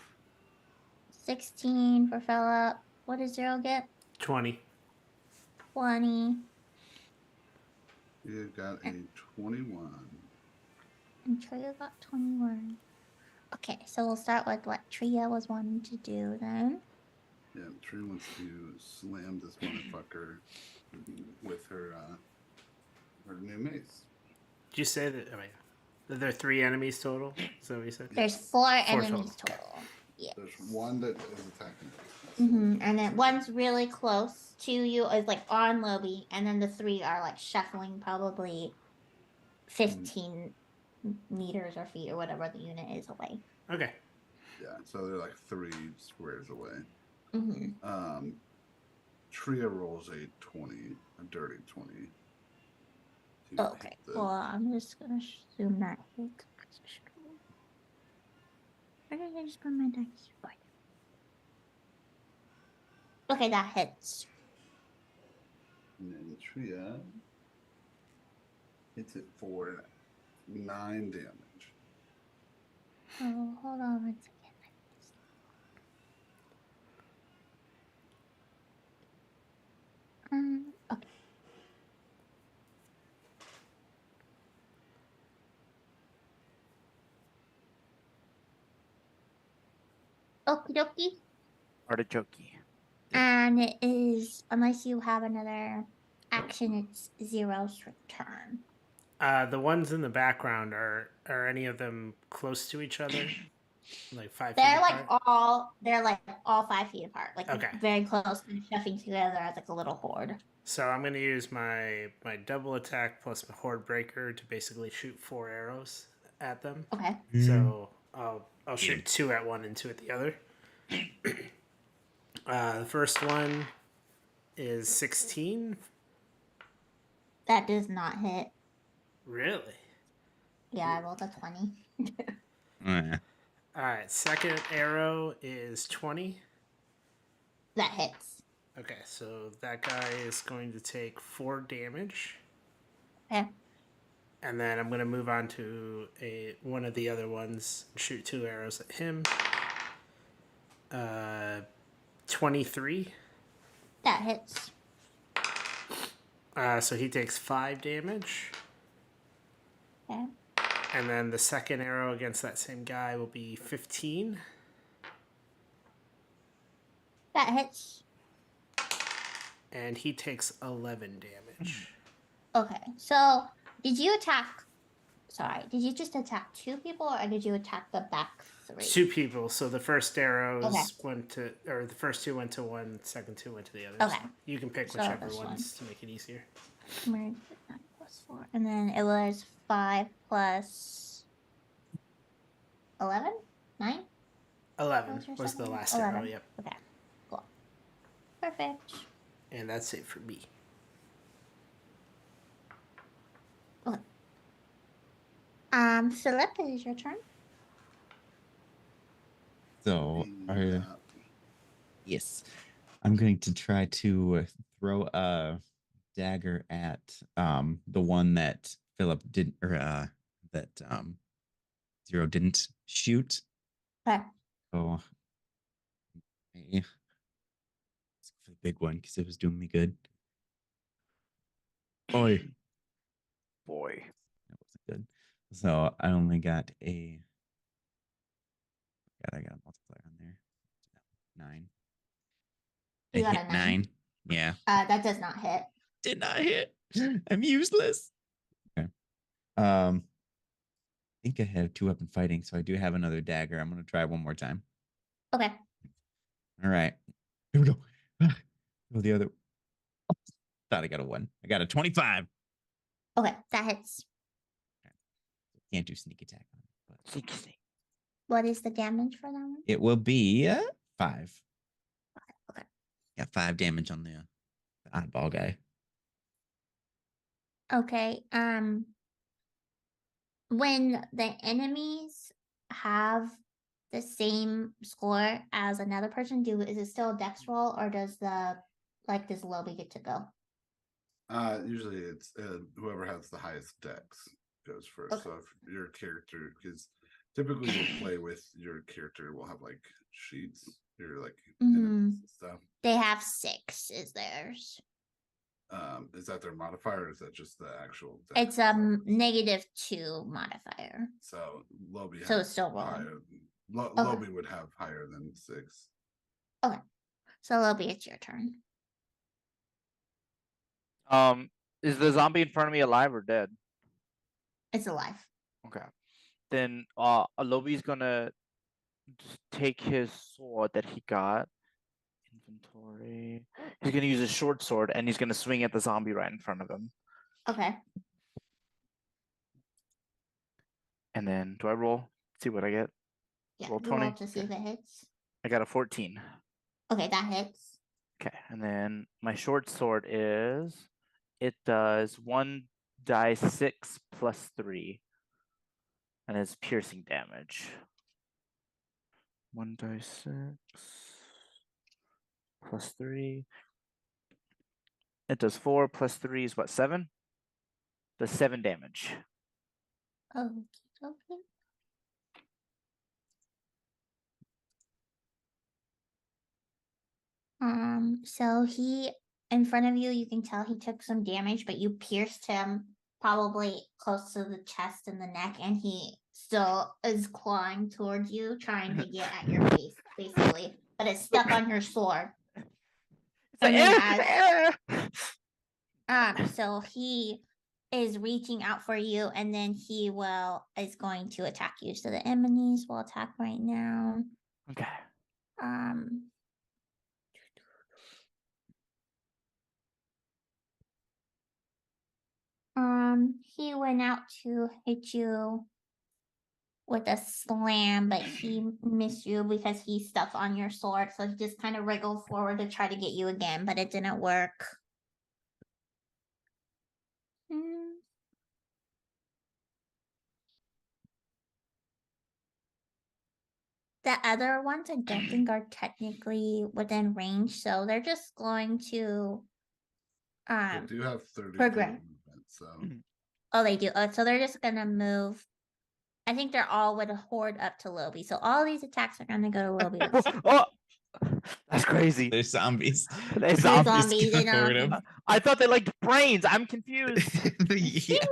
16 for Philip. What did Zero get? 20. 20. You got a 21. And Tria got 21. Okay, so we'll start with what Tria was wanting to do then. Yeah, Tree wants to slam this motherfucker with her new mace. Did you say that? Oh, yeah. That there are 3 enemies total? Is that what you said? There's 4 Four enemies total. Yeah. There's one that is attacking her. And then one's really close to you, is like on Lobby, and then the 3 are like shuffling probably 15 meters or feet or whatever the unit is away. Okay. Yeah, so they're like 3 squares away. Mm-hmm. Tria rolls a 20, a dirty 20. Okay, well, I'm just gonna assume that hits. Where did I just put my dice? Okay, that hits. And then Tria hits it for 9 damage. Oh, hold on 1 second. Okay. Okie dokie. Artichoke. And it is, unless you have another action, it's Zero's turn. The ones in the background, are any of them close to each other? Like 5 feet They're apart? like all 5 feet apart, like Okay. very close, kind of shoving together as like a little horde. So I'm going to use my double attack plus my horde breaker to basically shoot 4 arrows at them. Okay. So I'll shoot 2 at one and 2 at the other. The first one is 16. That does not hit. Really? Yeah, I rolled a 20. All right. Second arrow is 20. That hits. Okay, so that guy is going to take 4 damage. Okay. And then I'm going to move on to one of the other ones and shoot 2 arrows at him. 23. That hits. So he takes 5 damage. Okay. And then the second arrow against that same guy will be 15. That hits. And he takes 11 damage. Okay, so did you just attack 2 people, or did you attack the back 3? 2 people. So the first arrows Okay. the first 2 went to one, second 2 went to the other. Okay. You can pick So whichever this ones to make it easier. 9 plus 4. And then it was 5 plus 11? 9? 11 What your was the second? last 11. arrow, yep. Okay, cool. Perfect. And that's it for me. Okay. Philip, it is your turn. So, Yeah. yes, I'm going to try to throw a dagger at the one that Philip didn't, or that Zero didn't shoot. Okay. So, let's go for the big one because it was doing me good. Boy, Boy. that wasn't good. So I only got a. God, I got a multiplier on there. 9. I You got hit a 9. Yeah. That does not hit. Did not hit. I'm useless. Okay. I think I have 2-weapon fighting, so I do have another dagger. I'm gonna try one more time. Okay. All right. Here we go. Go the other. Oh, thought I got a 1. I got a 25. Okay, that hits. Can't do sneak attack on it, but Sneak. What is the damage for that one? it will be 5. Okay. Got 5 damage on the oddball guy. Okay. When the enemies have the same score as another person, is it still a dex roll, or does does Lobby get to go? Usually it's whoever has the highest dex goes first. Okay. So if your character, because typically you'll play with your character will have like sheets, your like enemies and stuff. They have 6 is theirs. Is that their modifier or is that just the actual dex? It's -2 modifier. So Lobby So has it's still rolling. higher. Okay. Lobby would have higher than 6. Okay. So Lobby, it's your turn. Is the zombie in front of me alive or dead? It's alive. Okay. Then Alobi's gonna just take his sword that he got. Inventory. He's gonna use a short sword and he's gonna swing at the zombie right in front of him. Okay. And then do I roll? See what I get. Yeah. Roll You 20. roll to see if it hits. I got a 14. Okay, that hits. Okay, and then my short sword it does 1 die 6 plus 3. And it's piercing damage. 1 die 6 plus 3. It does 4 plus 3 is what, 7? Does 7 damage. Oh, okay. So he in front of you, you can tell he took some damage, but you pierced him probably close to the chest and the neck, and he still is clawing towards you, trying to get at your face, basically. But it's stuck on your sword. And then so he is reaching out for you, and then he is going to attack you. So the enemies will attack right now. Okay. He went out to hit you with a slam, but he missed you because he's stuck on your sword. So he just kind of wriggled forward to try to get you again, but it didn't work. The other ones I don't think are technically within range, so they're just going to They do have 30 progress. movement, so Oh, they do. Oh, so they're just gonna move. I think they're all with a horde up to Lobby. So all these attacks are gonna go to Lobby. Oh, that's crazy. They're zombies. They're zombies, they Horde don't- 'em. I thought they liked brains. I'm confused. Yeah.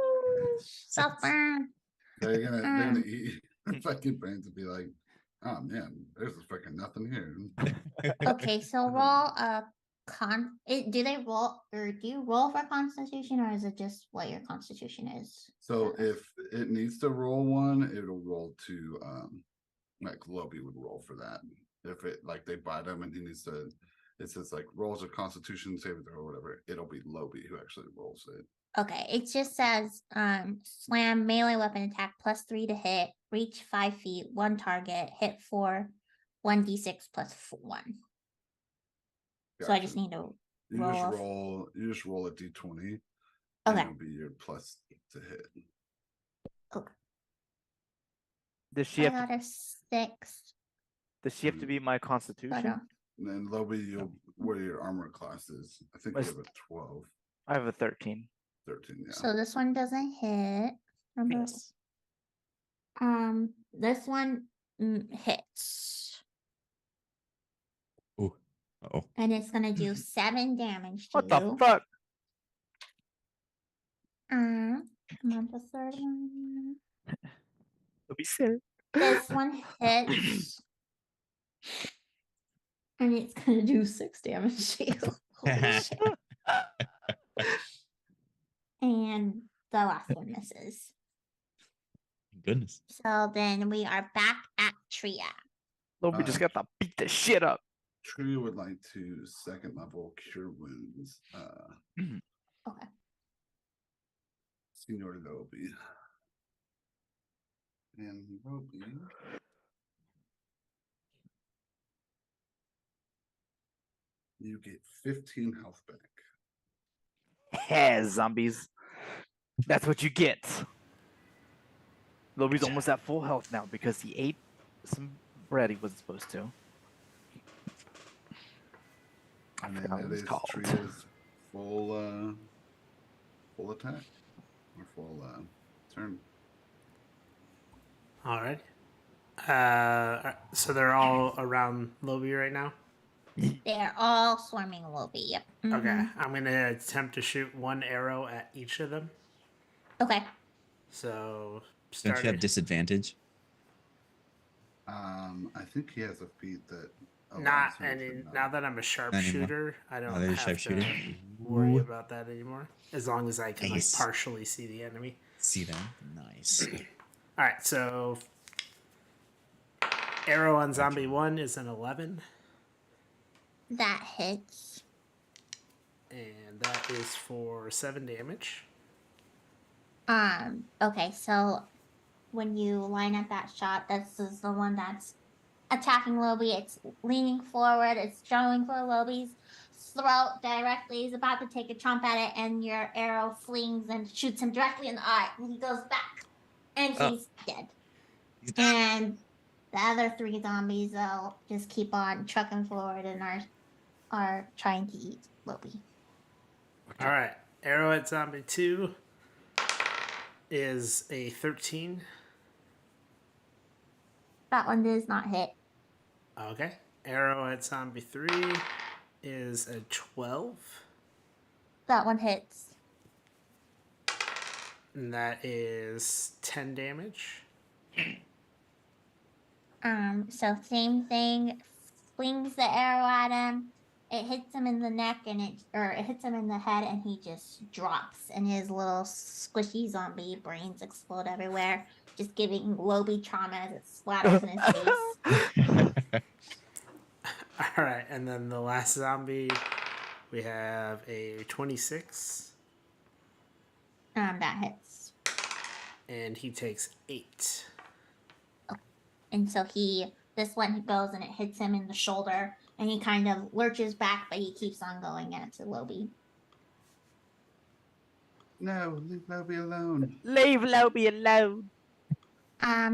Stop burn. they're gonna eat fucking brains and be like, oh man, there's fucking nothing here. Okay, so roll a do they roll, or do you roll for constitution, or is it just what your constitution is? So if it needs to roll one, it'll roll to like Lobby would roll for that. If it like they bite him and he needs to, it says like rolls a constitution saving throw or whatever, it'll be Lobby who actually rolls it. Okay, it just says slam melee weapon attack +3 to hit, reach 5 feet, 1 target, hit for 1d6 plus 1. So I just need to You roll just off. roll. You just roll a d20. Okay. It'll be your plus to hit. Okay. Does she I have got a 6. Does she have to be my constitution? And then Lobby, you'll what are your armor classes? I think you have a 12, I have a 13. 13. Yeah. So this one doesn't hit. Remember? Yes. This one hits. Ooh. Oh. And it's gonna do 7 damage to What you. the fuck? Come on, the third one. It'll be sick. This one hits, and it's gonna do 6 damage to you. Holy shit. And the last one misses. Goodness. So then we are back at Tria. Lobi just got to beat the shit up. Tree would like to second level cure wounds. Okay. Senior Lobi. And Lobi. You get 15 health back. Hey, zombies. That's what you get. Lobi's almost at full health now because he ate some bread he wasn't supposed to. I And forgot then what it it was is called. Tria's full attack. Or full turn. All right. So they're all around Lobi right now. They're all swarming Lobi. Yep. Okay, I'm gonna attempt to shoot one arrow at each of them. Okay. So Don't you have disadvantage? I think he has a feat that not allows him to any. not- Now that I'm a sharpshooter, I don't there's have sharpshooter. to worry Ooh. about that anymore. As long as I can Nice. like partially see the enemy. See that? Nice. All right, so arrow on zombie 1 is an 11, That hits. and that is for 7 damage. Okay, so when you line up that shot, this is the one that's attacking Lobi. It's leaning forward, it's going for Lobi's throat directly. He's about to take a chomp at it, and your arrow flings and shoots him directly in the eye. And he goes back, and he's dead. He's dead. And the other 3 zombies, they'll just keep on trucking forward and are trying to eat Lobi. All right, arrow at zombie 2 is a 13. That one does not hit. Okay, arrow at zombie 3 is a 12, That one hits. and that is 10 damage. So same thing. Flings the arrow at him. It hits him in the neck and it hits him in the head, and he just drops, and his little squishy zombie brains explode everywhere, just giving Lobi trauma as it splatters in his face. All right, and then the last zombie, we have a 26, That hits. and he takes 8. And so this one goes and it hits him in the shoulder, and he kind of lurches back, but he keeps on going at Lobi. No, leave Lobi alone. Leave Lobi alone.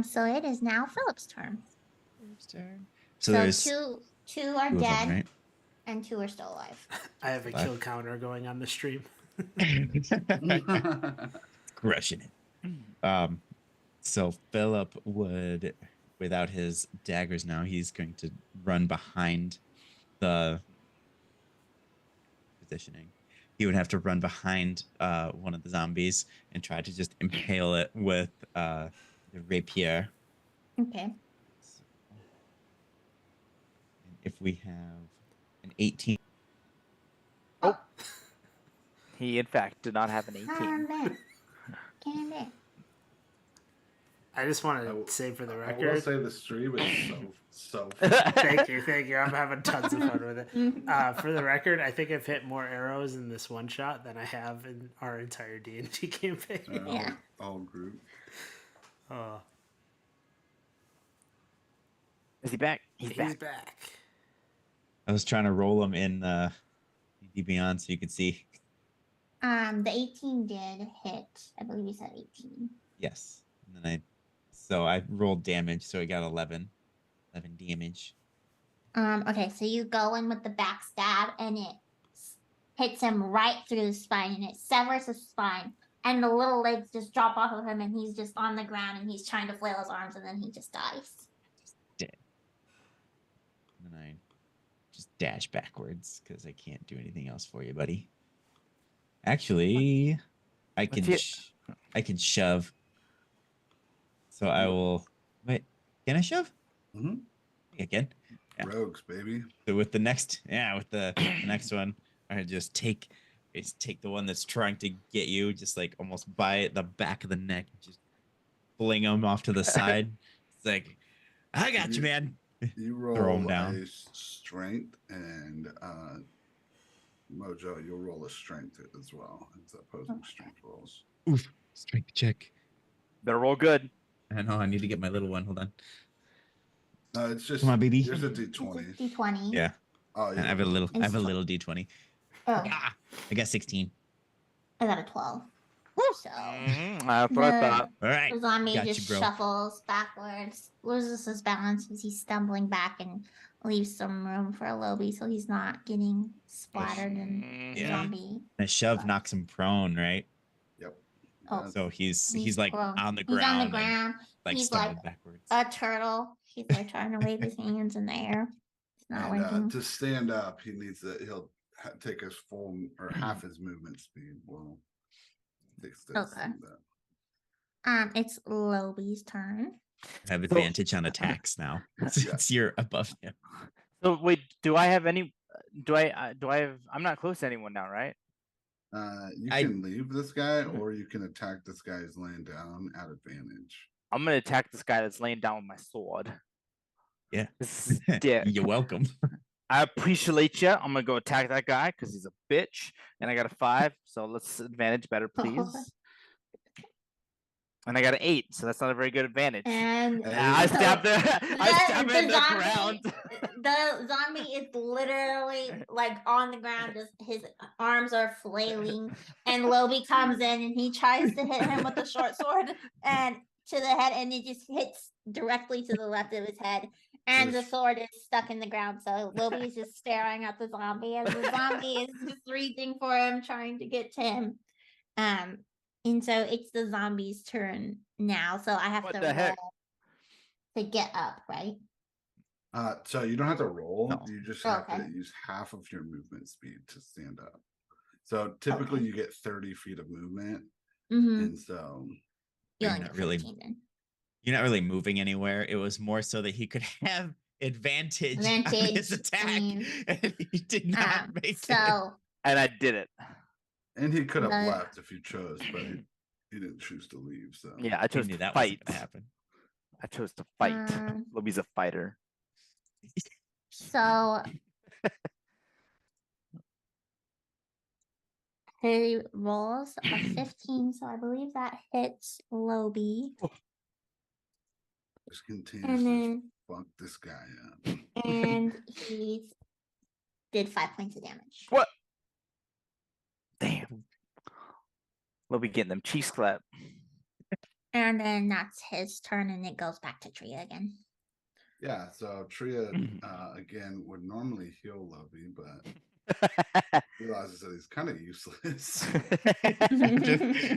So it is now Philip's turn. So there's two are 2 of dead, them, right? and 2 are still alive. I have a kill counter going on the stream. Crushing it. So Philip would, without his daggers now, he's going to run behind the positioning. He would have to run behind one of the zombies and try to just impale it with the rapier. Okay. So, and if we have an 18. Oh. He, in fact, did not have an 18. Calm down. Calm down. I just want to say for the I will record. say the stream is so Thank you. I'm having tons of fun with it. For the record, I think I've hit more arrows in this one shot than I have in our entire D&D campaign. Yeah. all group. Oh, Is he back? he's back. back. I was trying to roll them in D&D Beyond so you could see. The 18 did hit. I believe you said 18. Yes. And then I rolled damage, so I got 11 damage. Okay, so you go in with the backstab, and it hits him right through the spine, and it severs his spine, and the little legs just drop off of him, and he's just on the ground, and he's trying to flail his arms, and then he just dies. Dead. And then I just dash backwards because I can't do anything else for you, buddy. Actually, I can shove So I will wait. Can I shove? Mhm. Again. Yeah. Rogues, baby. So with the next, with the next one, I just take the one that's trying to get you, just like almost by the back of the neck, just fling him off to the side. It's like, I got you, man. You Throw him roll down. a strength, and Mojo, you'll roll a strength as well. It's opposing strength rolls. Oof, strength check. Better roll good. I know. I need to get my little one. Hold on. It's just Come on, baby. here's a It's a D20. D20. Yeah. Oh, And I have a little. I have a It's little D20. Oh, Ah, I got 16. I got a 12. So That's what I thought. All right. the zombie Got just you, bro. shuffles backwards, loses his balance as he's stumbling back and leaves some room for Lobi so he's not getting splattered in Yeah. zombie. And a shove knocks him prone, right? Yep. Oh, So he's like prone. on the He's ground. on the and, ground. like He's stumbling like backwards. a turtle. He's like trying to wave his hands in the air. It's not And working. to stand up, he needs to. He'll take his full or half his movement speed. Well, takes to Okay. stand up. It's Lobi's turn. I have advantage on attacks now since you're above him. So wait, do I have any? Do I have? I'm not close to anyone now, right? You can leave this guy, or you can attack this guy who's laying down at advantage. I'm gonna attack this guy that's laying down with my sword. Yeah. This dick. You're welcome. I appreciate you. I'm gonna go attack that guy because he's a bitch, and I got a 5. So let's advantage better, please. And I got an 8, so that's not a very good advantage. And I stabbed the I stabbed him in the zombie, ground. The zombie is literally like on the ground, just his arms are flailing, and Lobi comes in and he tries to hit him with the short sword and to the head, and it just hits directly to the left of his head, and the sword is stuck in the ground. So Lobi is just staring at the zombie as the zombie is just reaching for him, trying to get to him. And so it's the zombie's turn now. So I have What to the roll heck? to get up, right? So you don't have to roll. No. You just have Okay. to use half of your movement speed to stand up. So typically you get 30 feet of movement, Mm-hmm. and so You You're only not get really- 15 then. You're not really moving anywhere. It was more so that he could have advantage on his attack, and he did not make it. So And I did it. and he could have The- left if you chose, but he didn't choose to leave. So Yeah, I He chose knew to that fight. wasn't gonna happen. I chose to fight. Lobi's a fighter. so he rolls a 15, so I believe that hits Lobi. just continues And to then fuck this guy up. and he did 5 points of damage. What? Damn. Lobi getting them cheeks clap. And then that's his turn, and it goes back to Tria again. Yeah, so Tria again would normally heal Lobi, but realizes that he's kind of useless.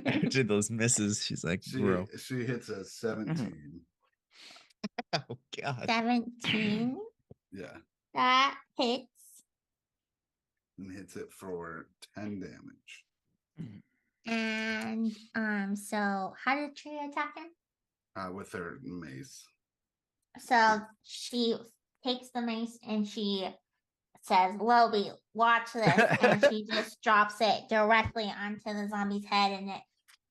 after those misses, she's like, bro. She hits a 17. Oh god. 17. Yeah, That hits. and hits it for 10 damage. And so how did Tria attack him? With her mace. So she takes the mace and she says, Lobi, watch this. And she just drops it directly onto the zombie's head, and it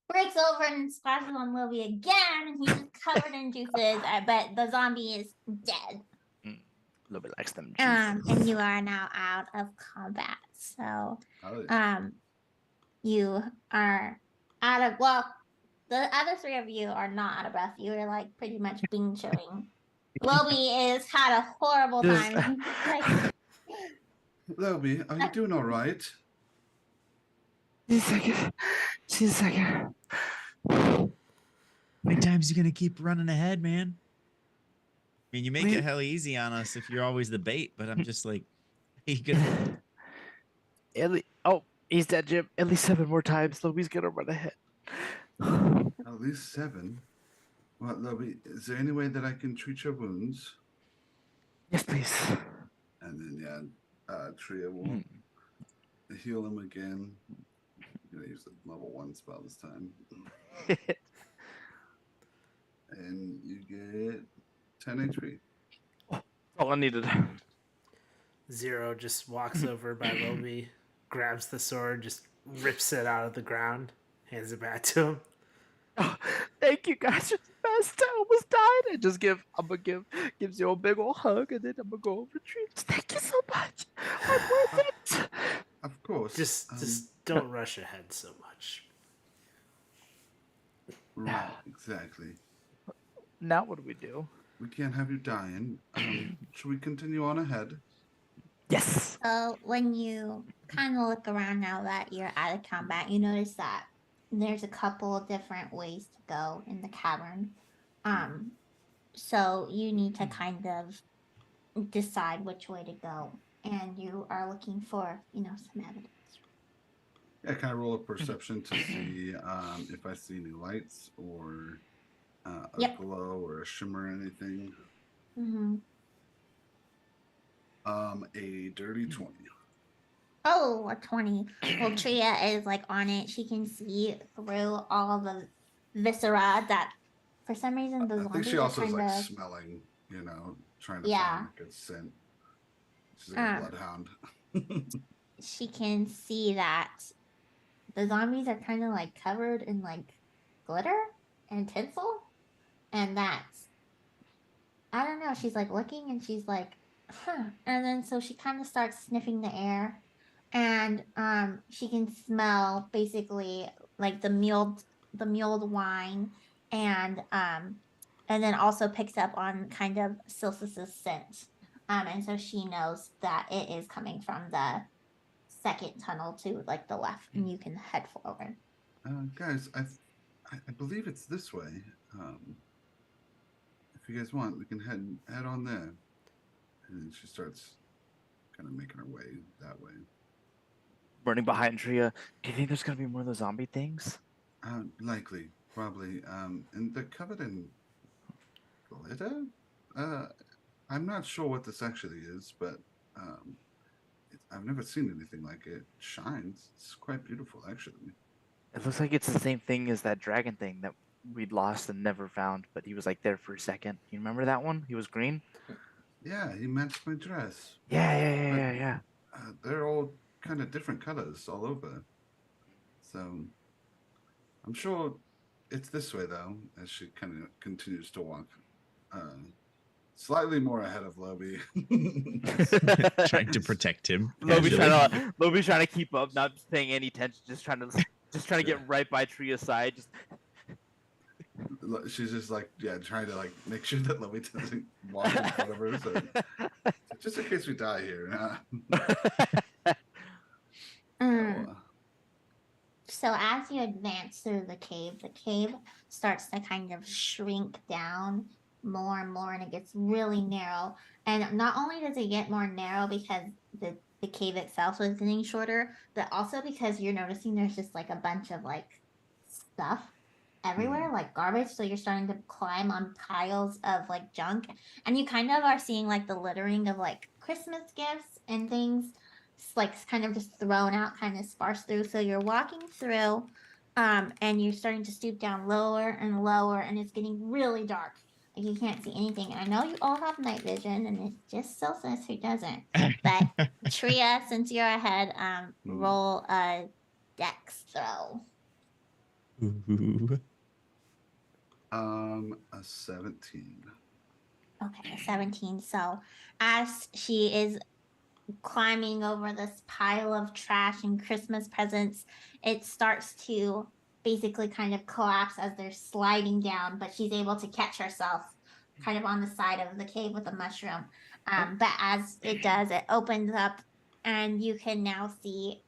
breaks over and splashes on Lobi again. And he's just covered in juices, but the zombie is dead. Lobi likes them juices. And you are now out of combat. So Oh, yeah. you are out of, well, the other 3 of you are not out of breath. You are like pretty much being chewing. Lobi is had a horrible Just- time. Like, Lobi, are you doing all right? Just a second. How many times you gonna keep running ahead, man? I mean, you make it hell easy on us if you're always the bait, but I'm just like, you gonna Oh, he's dead, Jim. At least 7 more times. Lobi's gonna run ahead. At least 7. Well, Lobi, is there any way that I can treat your wounds? Yes, please. And then, Tria will heal him again. I'm going to use the level 1 spell this time. and you get 10 HP. All I needed. Zero just walks over by Lobi, grabs the sword, just rips it out of the ground, hands it back to him. Oh, thank you guys, you're the best. I almost died. And just gives you a big old hug, and then I'm gonna go over to Tree. Thank you so much. I'm worth it. Of course. Just don't rush ahead so much. Right, exactly. Now what do we do? We can't have you dying. Should we continue on ahead? Yes. So when you kind of look around now that you're out of combat, you notice that there's a couple of different ways to go in the cavern. So you need to kind of decide which way to go, and you are looking for, some evidence. Yeah, can I roll a perception to see if I see any lights or a Yep. glow or a shimmer or anything? Mm-hmm. A dirty 20. Oh, a 20. Well, Tria is like on it. She can see through all the viscera that for some reason the I think zombies she are also is kind like of. smelling, trying to Yeah. find like a scent. She's like a bloodhound. She can see that the zombies are kind of like covered in like glitter and tinsel, and that's, I don't know. She's like looking and she's like, huh. And then so she kind of starts sniffing the air, and she can smell basically like the mulled wine, and then also picks up on kind of Silsus's scent. And so she knows that it is coming from the second tunnel to like the left, and you can head forward. Guys, I believe it's this way. If you guys want, we can head on there. And then she starts kind of making her way that way. Running behind Tria. Do you think there's gonna be more of those zombie things? Likely, probably. And they're covered in glitter. I'm not sure what this actually is, but I've never seen anything like it. It shines. It's quite beautiful, actually. It looks like it's the same thing as that dragon thing that we'd lost and never found, but he was like there for a second. You remember that one? He was green. Yeah, he matched my dress. Yeah. They're all kind of different colors all over. So I'm sure it's this way, though, as she kind of continues to walk. Slightly more ahead of Lobi. Trying to protect him. Lobi's casually. trying to keep up, not paying any attention, just trying to get right by Tria's side. She's just like, trying to like make sure that Lobi doesn't walk in front of her. So just in case we die here. So as you advance through the cave starts to kind of shrink down more and more, and it gets really narrow. And not only does it get more narrow because the cave itself is getting shorter, but also because you're noticing there's just like a bunch of like stuff everywhere, like garbage. So you're starting to climb on piles of like junk, and you kind of are seeing like the littering of like Christmas gifts and things, like kind of just thrown out, kind of sparse through. So you're walking through, and you're starting to stoop down lower and lower, and it's getting really dark. Like you can't see anything. And I know you all have night vision, and it's just Celsius who doesn't. But Tria, since you're ahead, roll a dex throw. Ooh. A 17. Okay, 17. So as she is climbing over this pile of trash and Christmas presents, it starts to basically kind of collapse as they're sliding down, but she's able to catch herself kind of on the side of the cave with a mushroom. But as it does, it opens up, and you can now see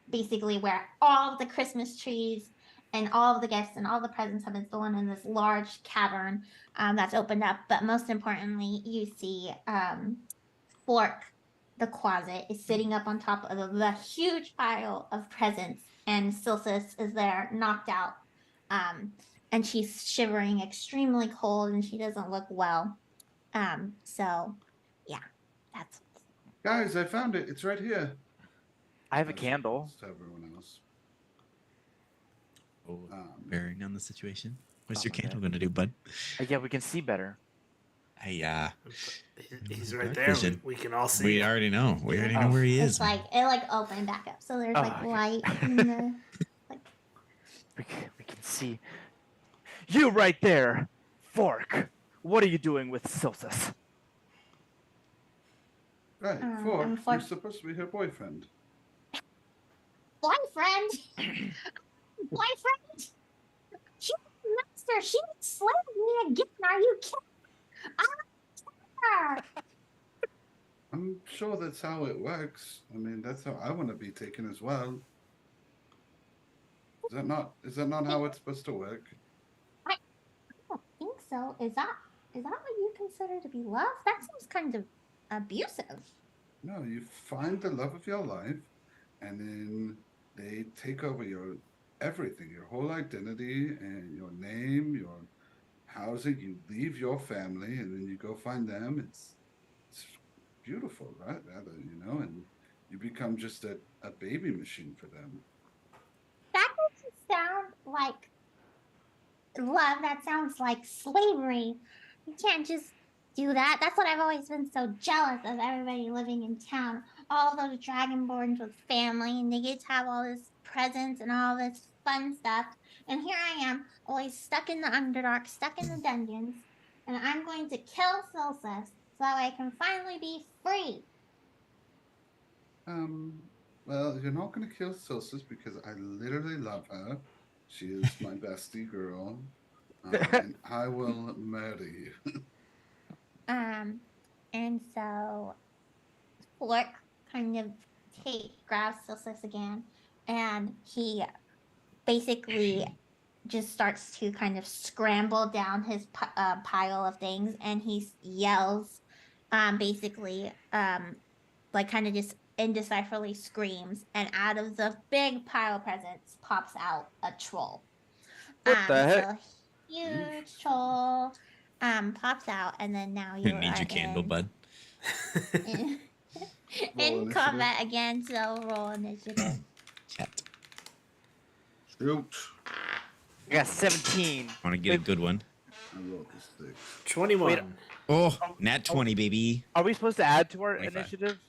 basically where all of the Christmas trees and all of the gifts and all the presents have been stolen in this large cavern that's opened up. But most importantly, you see Fork, the closet, is sitting up on top of the huge pile of presents, and Silsus is there, knocked out. And she's shivering, extremely cold, and she doesn't look well. So yeah, that's Guys, I found it. It's right here. I have a candle. To everyone else. Bearing on the situation. What's your problem candle with gonna do, bud? that. Yeah, we can see better. He's right Dark there. vision. We can all see We it. already know. We already know Oh. where he It's is. like it like opened back up, so there's Oh, like okay. light in the. We can see. You right there, Fork. What are you doing with Silsus? Right, I'm you're for supposed to be her boyfriend. boyfriend. Boyfriend. She's a master. She enslaved me again. Are you kidding? Ah! I'm sure that's how it works. I mean, that's how I want to be taken as well. Is that not how it's supposed to work? I don't think so. Is that what you consider to be love? That seems kind of abusive. No, you find the love of your life, and then they take over your everything, your whole identity and your name, your housing. You leave your family, and then you go find them. It's beautiful, right? Rather, and you become just a baby machine for them. That doesn't sound like love. That sounds like slavery. You can't just do that. That's what I've always been so jealous of everybody living in town. All those dragonborns with family, and they get to have all this presents and all this fun stuff. And here I am, always stuck in the Underdark, stuck in the dungeons. And I'm going to kill Silsus so that way I can finally be free. Well, you're not going to kill Silsus because I literally love her. She is my bestie girl, and I will murder you. And so Fork kind of grabs Silsus again, and he basically just starts to kind of scramble down his pile of things, and he yells, basically, like kind of just indecipherably screams, and out of the big pile of presents pops out a troll. What the heck? So huge troll pops out, and then now you Need are your candle, bud. in, Roll in initiative. combat again. So roll initiative. Chat. Shoot. I got 17. Want to get a good one? I rolled a 6. 21. Wait, Oh, nat 20, baby. Are we supposed to add to our 25. initiative?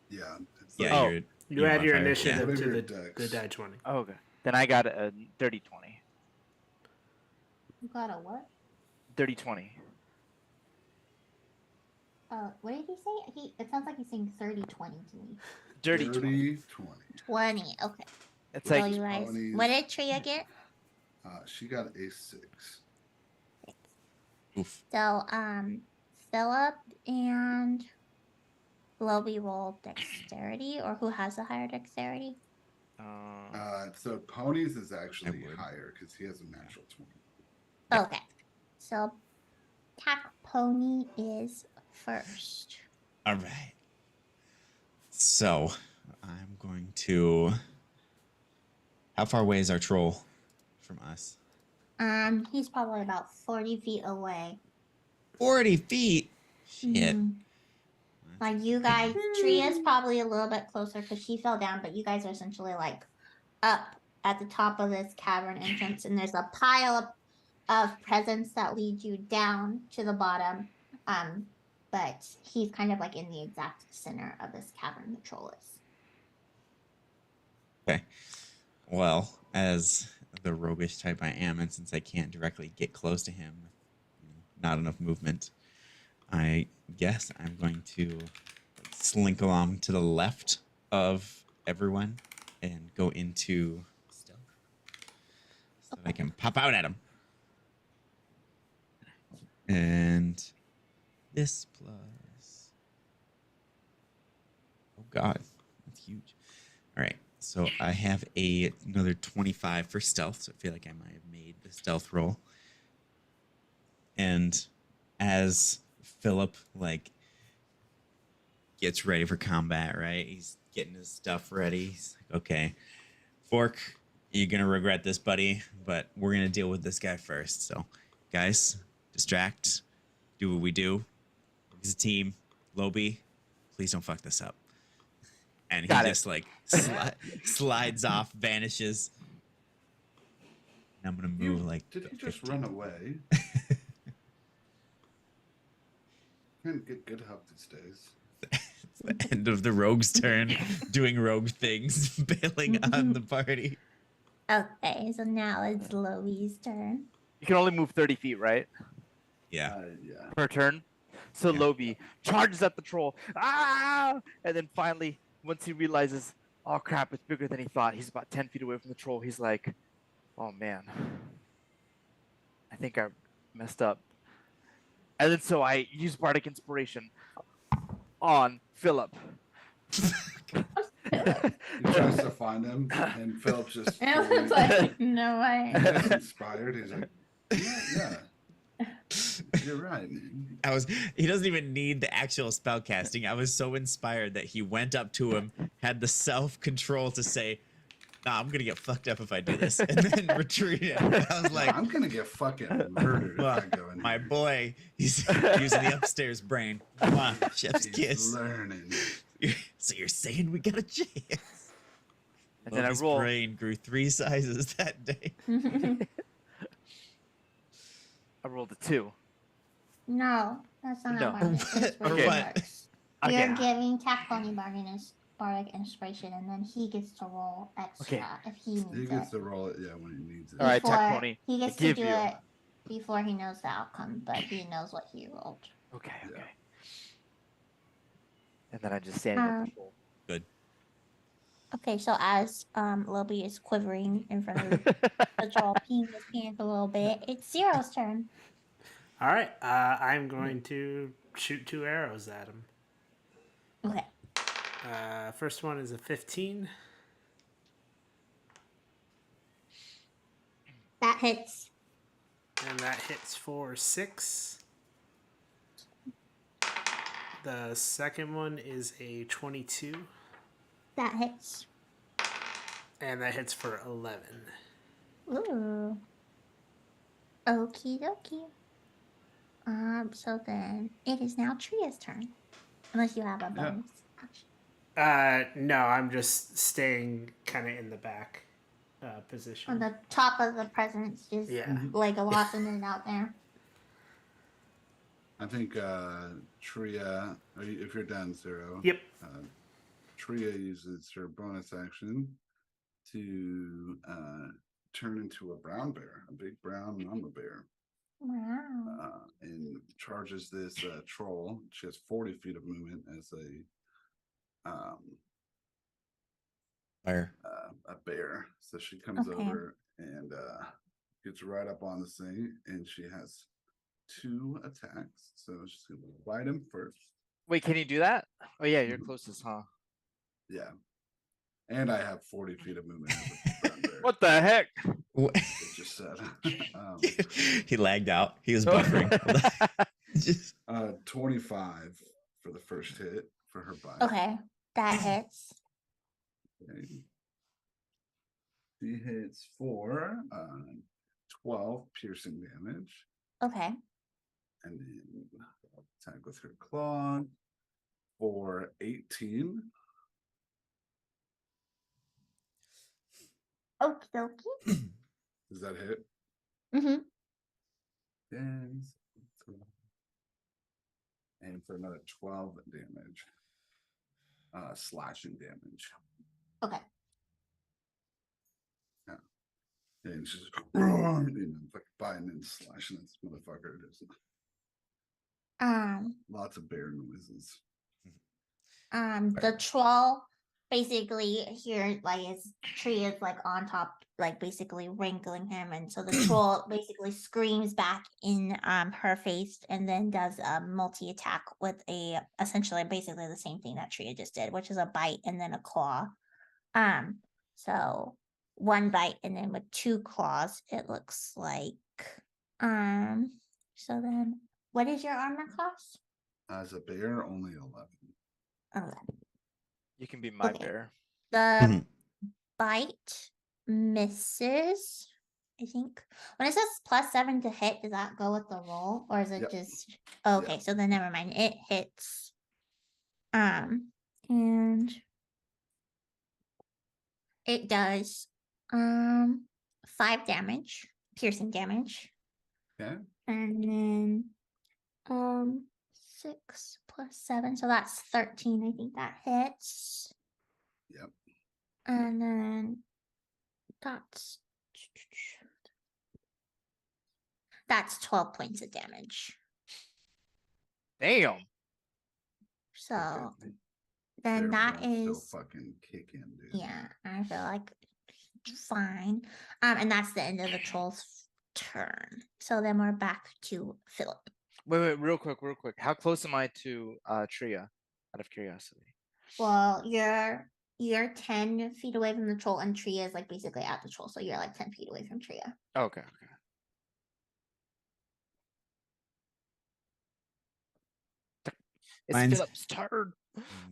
Yeah. It's Yeah, Oh. you're You add your modifier. initiative Yeah. to Whatever the your dex. die 20. Oh, okay. Then I got a 30-20. You got a what? 30-20. What did he say? It sounds like he's saying 30-20 to me. Dirty 20. 30, 20. 20. Okay. It's So like you guys, ponies. what did Tria get? She got a 6. Oof. So Philip and Lobby roll dexterity, or who has a higher dexterity? So Ponies is actually would. higher because he has a natural 20. Yep. Okay. So Tack Pony is first. All right. So I'm going to. How far away is our troll from us? He's probably about 40 feet away. 40 feet. Shit. Mhm. Like you guys, Tria's probably a little bit closer because she fell down, but you guys are essentially like up at the top of this cavern entrance, and there's a pile of presents that lead you down to the bottom. But he's kind of like in the exact center of this cavern the troll is. Okay. Well, as the roguish type I am, and since I can't directly get close to him, not enough movement, I guess I'm going to slink along to the left of everyone and go into stealth so that I can pop out at him. And this plus. Oh, God. That's huge. All right. So I have another 25 for stealth. So I feel like I might have made the stealth roll. And as Philip gets ready for combat, right? He's getting his stuff ready. He's like, okay, Fork, you're gonna regret this, buddy, but we're gonna deal with this guy first. So, guys, distract, do what we do. As a team, Lobby, please don't fuck this up. And he just slides off, vanishes. And I'm gonna move like. Did he just 15. run away? Can't get good help these days. It's the end of the rogue's turn, doing rogue things, bailing on the party. Okay, so now it's Louie's turn. You can only move 30 feet, right? Yeah. Yeah. Per turn. So Yeah. Lobi charges at the troll. Ah! And then finally, once he realizes, oh crap, it's bigger than he thought. He's about 10 feet away from the troll. He's like, oh man, I think I messed up. And then so I use Bardic Inspiration on Philip. He tries to find him, and Philip's just And fully, it's like, no way. he's just inspired. He's like, yeah, you're right, man. He doesn't even need the actual spell casting. I was so inspired that he went up to him, had the self-control to say, nah, I'm gonna get fucked up if I do this, and then retreated. I was like, I'm gonna get fucking murdered if I go in my here. boy, he's using the upstairs brain. Come on, chef's He's kiss. learning. So you're saying we got a chance? And then I His roll. brain grew 3 sizes that day. I rolled a 2. No, that's not No. how Bardic Inspiration Okay. works. You're Okay. giving Taconi Bardic Inspiration, and then he gets to roll extra Okay. if he needs He it. gets to roll it, yeah, when he needs it. All right, Before- Taconi. He gets to give do you. it before he knows the outcome, but he knows what he rolled. Okay, Yeah. okay. And then I just stand at the troll. Good. Okay, so as Lobi is quivering in front of the troll, peeing his pants a little bit, it's Zero's turn. All right. I'm going to shoot 2 arrows at him. Okay. First one is a 15. That hits. And that hits for 6. The second one is a 22. That hits. And that hits for 11. Ooh. Okie dokie. So then it is now Tria's turn. Unless you have a Yeah. bonus action. No, I'm just staying kind of in the back position. On the top of the presence, just Yeah. like a Lawson out there. I think Tria, if you're down 0, Yep. Tria uses her bonus action to turn into a brown bear, a big brown mama bear, Wow. and charges this troll. She has 40 feet of movement as Fire. a bear. So she comes Okay. over and gets right up on this thing, and she has 2 attacks. So she's gonna bite him first. Wait, can you do that? Oh yeah, you're closest, huh? Yeah. And I have 40 feet of movement as a brown bear. What the heck? It just said. He lagged out. He was buffering. Just- 25 for the first hit for her bite. Okay. That hits. Okay. She hits for 12 piercing damage. Okay. And then attack with her claw for 18. Okie dokie. Does that hit? Mm-hmm. Yes. And for another 12 damage. Slashing damage. Okay. And she's like biting and slashing this motherfucker. There's lots of bear noises. The troll basically here like his tree is like on top, like basically wrinkling him, and so the troll basically screams back in her face and then does a multi attack with a essentially basically the same thing that Tria just did, which is a bite and then a claw. So 1 bite and then with 2 claws, it looks like. So then what is your armor class? As a bear, only 11. You can be my Okay. bear. The bite misses, I think. When it says +7 to hit, does that go with the roll, or is it Yep. just okay? So then never mind. It hits. And it does 5 damage, piercing damage. Okay. And then 6 plus 7, so that's 13. I think that hits. Yep. And then that's 12 points of damage. Damn. So Okay. then Their that bones is still fucking kick in, dude. yeah, I feel like fine. And that's the end of the troll's turn. So then we're back to Philip. Wait, real quick. How close am I to Tria? Out of curiosity. Well, you're 10 feet away from the troll, and Tria is like basically at the troll, so you're like 10 feet away from Tria. Okay. It's Mine's- Philip's turn.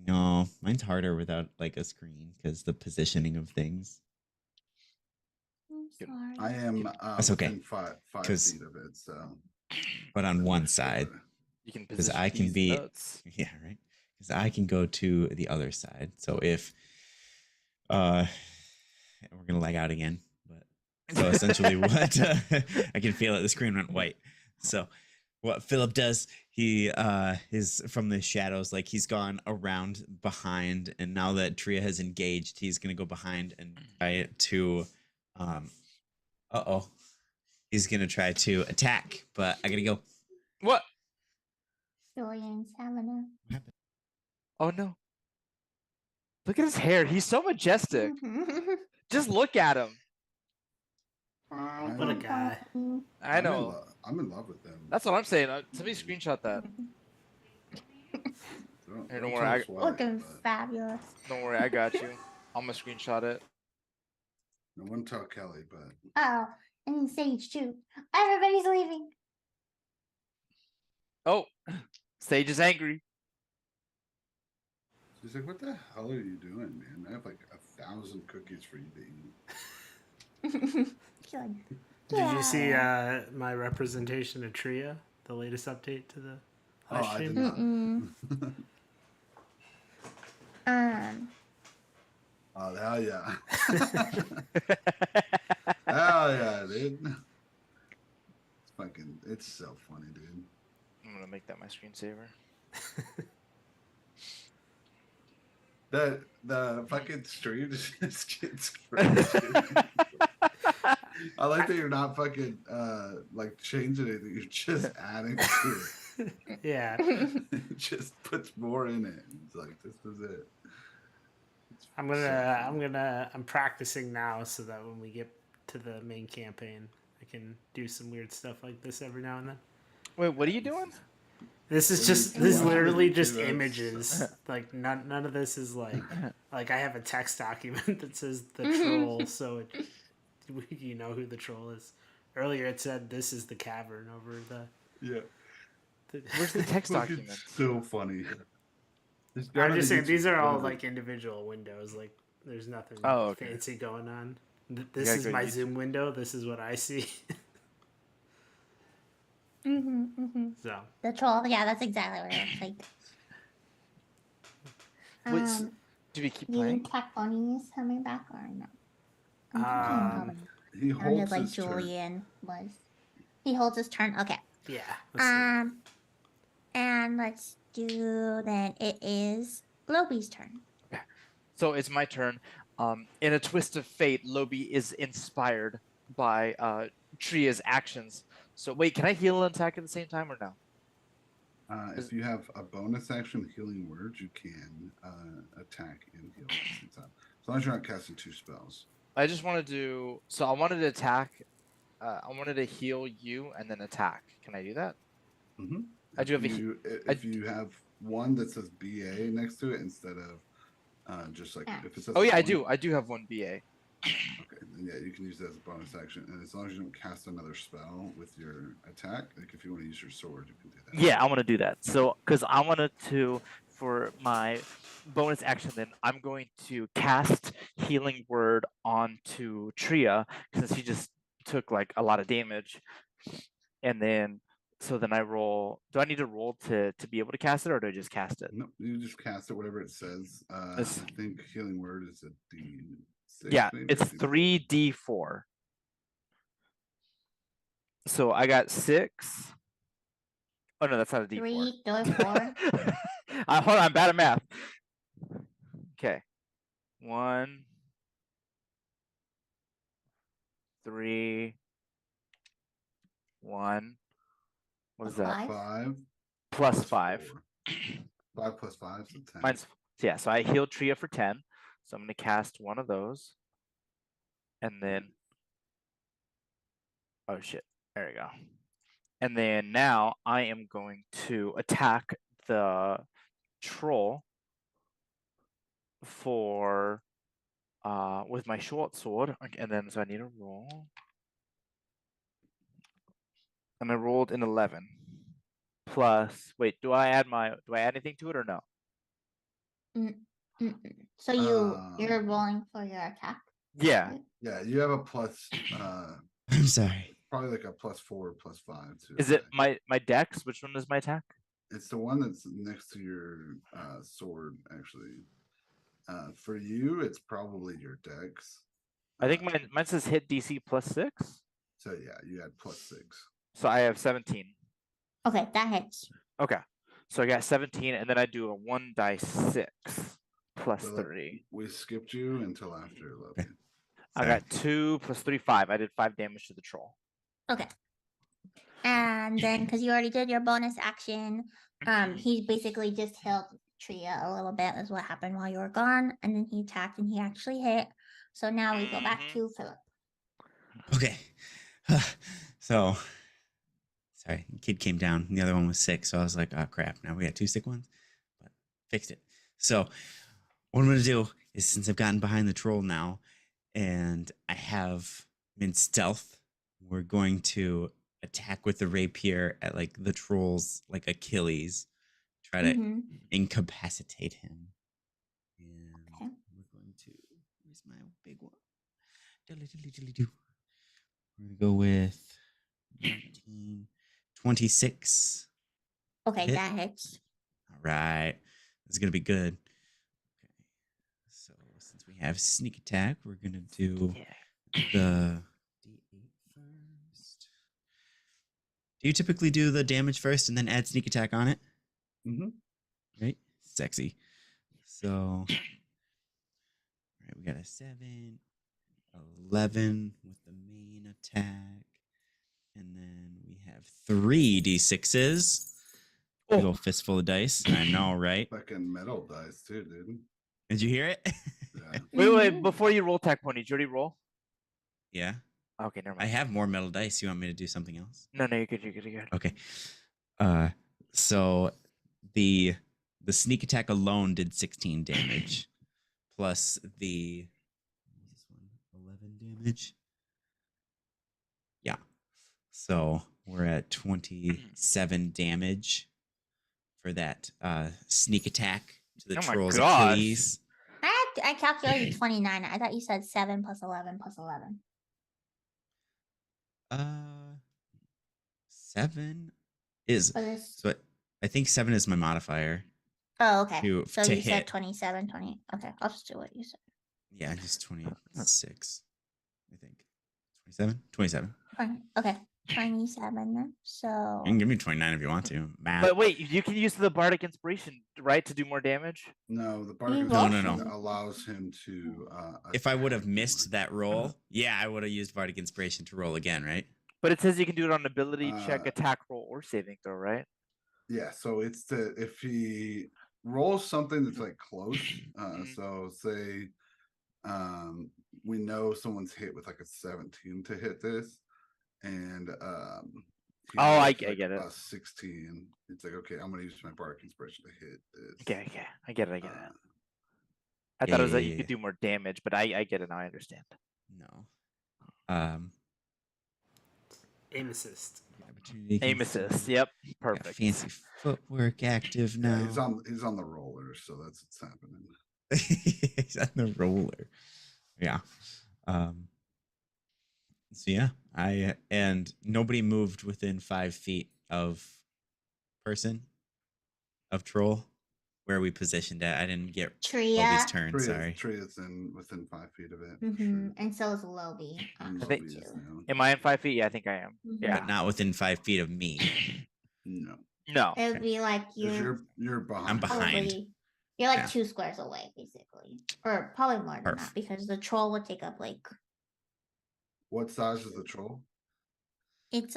No, mine's harder without like a screen because the positioning of things. I'm Good. sorry. I am That's okay, within five 'cause- feet of it, so. But on one side, You can because position I can these be nuts. yeah, right. Because I can go to the other side. So if we're gonna lag out again, but so essentially what I can feel it. The screen went white. So what Philip does, he is from the shadows, like he's gone around behind, and now that Tria has engaged, he's gonna go behind and try to he's gonna try to attack, but I gotta go. What? Julian's having Oh no. Look at his hair. He's so majestic. a. Just look at him. What a guy. I know. I'm in love with them. That's what I'm saying. Somebody screenshot that. Hey, don't worry, tell us why, Looking but fabulous. Don't worry, I got you. I'm gonna screenshot it. No one tell Kelly, but Oh, and Sage too. Everybody's leaving. Oh, Sage is angry. she's like, "What the hell are you doing, man? I have like 1,000 cookies for you to eat." She's like, Did you see "Yeah." my representation of Tria, the latest update to the Oh, live I stream? did not. Oh hell yeah! Hell yeah, dude! It's fucking. It's so funny, dude. I'm gonna make that my screensaver. The fucking stream just gets crazy. I like that you're not fucking like changing anything. You're just adding to it. Yeah. It just puts more in it. It's like this is it. It's I'm practicing now so that when we get to the main campaign, I can do some weird stuff like this every now and then. Wait, what are you doing? This is What just do you- this is what literally do just you do? images. Like none of this is like I have a text document that says the troll, so you know who the troll is. Earlier it said this is the cavern over the. Yeah. Where's the text Fucking document? so funny. I'm just saying these are all like individual windows. Like there's nothing Oh, okay. fancy going on. This gotta is go my YouTube. Zoom window. This is what I see. So The troll, yeah, that's exactly what it looks like. Wait, do we keep You playing? Tech Bunnies coming back or no? I'm thinking He sounded holds like his turn. Julian was. He holds his turn. Okay. yeah. let's see. And let's do then. It is Globey's turn. So it's my turn. In a twist of fate, Lobi is inspired by Tria's actions. So wait, can I heal and attack at the same time or no? If you have a bonus action healing word, you can attack and heal at the same time. As long as you're not casting 2 spells. I just wanted to. So I wanted to attack. I wanted to heal you and then attack. Can I do that? Mm-hmm. I do have If you have one that says BA next to it instead of just like if it says. Oh yeah, I one- do. I do have one BA. Okay, then yeah, you can use that as a bonus action, and as long as you don't cast another spell with your attack, like if you want to use your sword, you can do that. Yeah, I want to do that. So, because I wanted to, for my bonus action, then I'm going to cast Healing Word onto Tria, since he just took like a lot of damage. And then, so then I roll. Do I need to roll to be able to cast it, or do I just cast it? No, you just cast it, whatever it says. I It's- think healing word is a D6. Yeah, maybe, it's or D4. 3d4. So I got 6. Oh no, that's not a D4. 3, 4. Hold on, I'm bad at math. Okay. 1, 3, 1. What is that? 5. 5 Plus 5. 4. 5 plus 5 is 10. Mine's yeah. So I healed Tria for 10. So I'm gonna cast one of those, and then oh shit, there we go. And then now I am going to attack the troll for with my short sword, and then so I need a roll. And I rolled an 11. Plus, wait, do I add anything to it or no? So you're rolling for your attack? Yeah. right? Yeah, you have a plus. I'm sorry. Probably like a +4, +5 too. Is it my dex? Which one is my attack? It's the one that's next to your sword, actually. For you, it's probably your dex. I think mine says hit DC +6. So yeah, you had +6. So I have 17. Okay, that hits. Okay. So I got 17, and then I do a 1 die 6 plus So 3. we skipped you until after 11. Okay. I got 2 plus 3, 5. I did 5 damage to the troll. Okay. And then, because you already did your bonus action, he basically just healed Tria a little bit, is what happened while you were gone. And then he attacked and he actually hit. So now we go back to Philip. Okay. So, sorry, kid came down. The other one was sick, so I was like, "Oh crap!" Now we got 2 sick ones, but fixed it. So, what I'm gonna do is, since I've gotten behind the troll now, and I have in stealth, we're going to attack with the rapier at like the troll's like Achilles, try to Mhm. incapacitate him. And Okay. we're going to. Where's my big one? Diddly-diddly-diddly-doo. We're going to go with 19, 26. Okay, Hit. that hits. All right. This is going to be good. Okay. So since we have sneak attack, we're going to do the D8 first. Do you typically do the damage first and then add sneak attack on it? Mm-hmm. Right? Sexy. So, all right, we got a 7, 11 with the main attack. And then we have 3 D6s. Big old fistful of dice. I know, right? Fucking metal dice too, dude. Did you hear it? Yeah. Wait, Mhm. before you roll tech pony, did you already roll? Yeah. Okay, never I mind. have more metal dice. You want me to do something else? No, you're good, you're good. Okay. So the sneak attack alone did 16 damage, plus the what was this one? 11 damage. Yeah. So we're at 27 damage for that sneak attack to the Oh my troll's gosh. Achilles. I calculated 29. I thought you said 7 plus 11 plus 11. 7 is But it's, so I think 7 is my modifier. oh, okay. So to you said hit. 27, 20. Okay, I'll just do what you said. Yeah, just 26. I think 27. 27. Okay, 27 then. So You can give me 29 if you want to. Math. But wait, you can use the bardic inspiration, right, to do more damage? No, the You bardic roll inspiration some. allows him to. If I would have attack missed more. that roll, yeah, I would have used Bardic Inspiration to roll again, right? But it says you can do it on ability check, Uh, attack roll, or saving throw, right? Yeah, so it's if he rolls something that's like close. Mhm. So say we know someone's hit with like a 17 to hit this, and he Oh, I rolls, get it. a 16. It's like, okay, I'm gonna use my bardic inspiration to hit this. Okay, I get it. Uh, I thought it was that you yeah. could do more damage, but I get it now. I understand. No. Aim assist. Opportunity Aim against assist. someone. Yep, Got perfect. fancy footwork active yeah, now. he's on the roller, so that's what's happening. He's on the roller. Yeah. So yeah, and nobody moved within 5 feet of person of troll where we positioned it. I didn't get Tria. Lobi's turn. Tree Sorry. is in within 5 feet of it. Mm-hmm. And so is Lobi. And I think- Lobi is now. Am I in 5 feet? Yeah, I think I am. Mhm. Yeah. But not within 5 feet of me. No, No. It would be like 'cause you're behind. I'm behind. probably you're like Yeah. 2 squares away, basically, or probably more than that Perf. because the troll would take up like What size is the troll? it's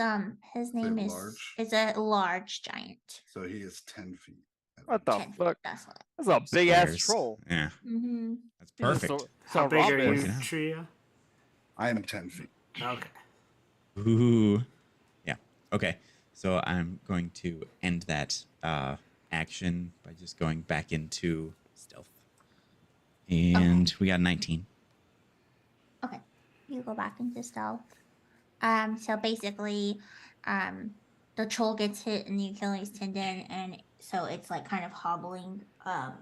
his name is large? it's a large giant. So he is 10 feet. What the 10 feet, fuck? that's what. That's a big ass Squares. troll. Yeah, Mm-hmm. that's perfect. So, How big are you, Working out. Tria? I am 10 feet. Okay. Ooh. Yeah. Okay. So I'm going to end that action by just going back into stealth. And we got 19. Okay, you go back into stealth. So basically, the troll gets hit in the Achilles tendon, and so it's like kind of hobbling.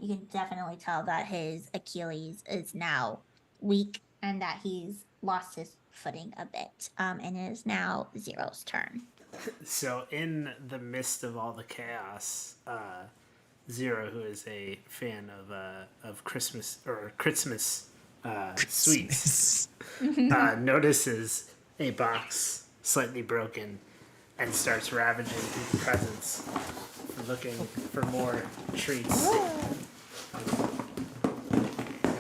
You can definitely tell that his Achilles is now weak and that he's lost his footing a bit. And it is now Zero's turn. So in the midst of all the chaos, Zero, who is a fan of Christmas or Christmas sweets, notices a box slightly broken and starts ravaging through the presents, looking for more treats.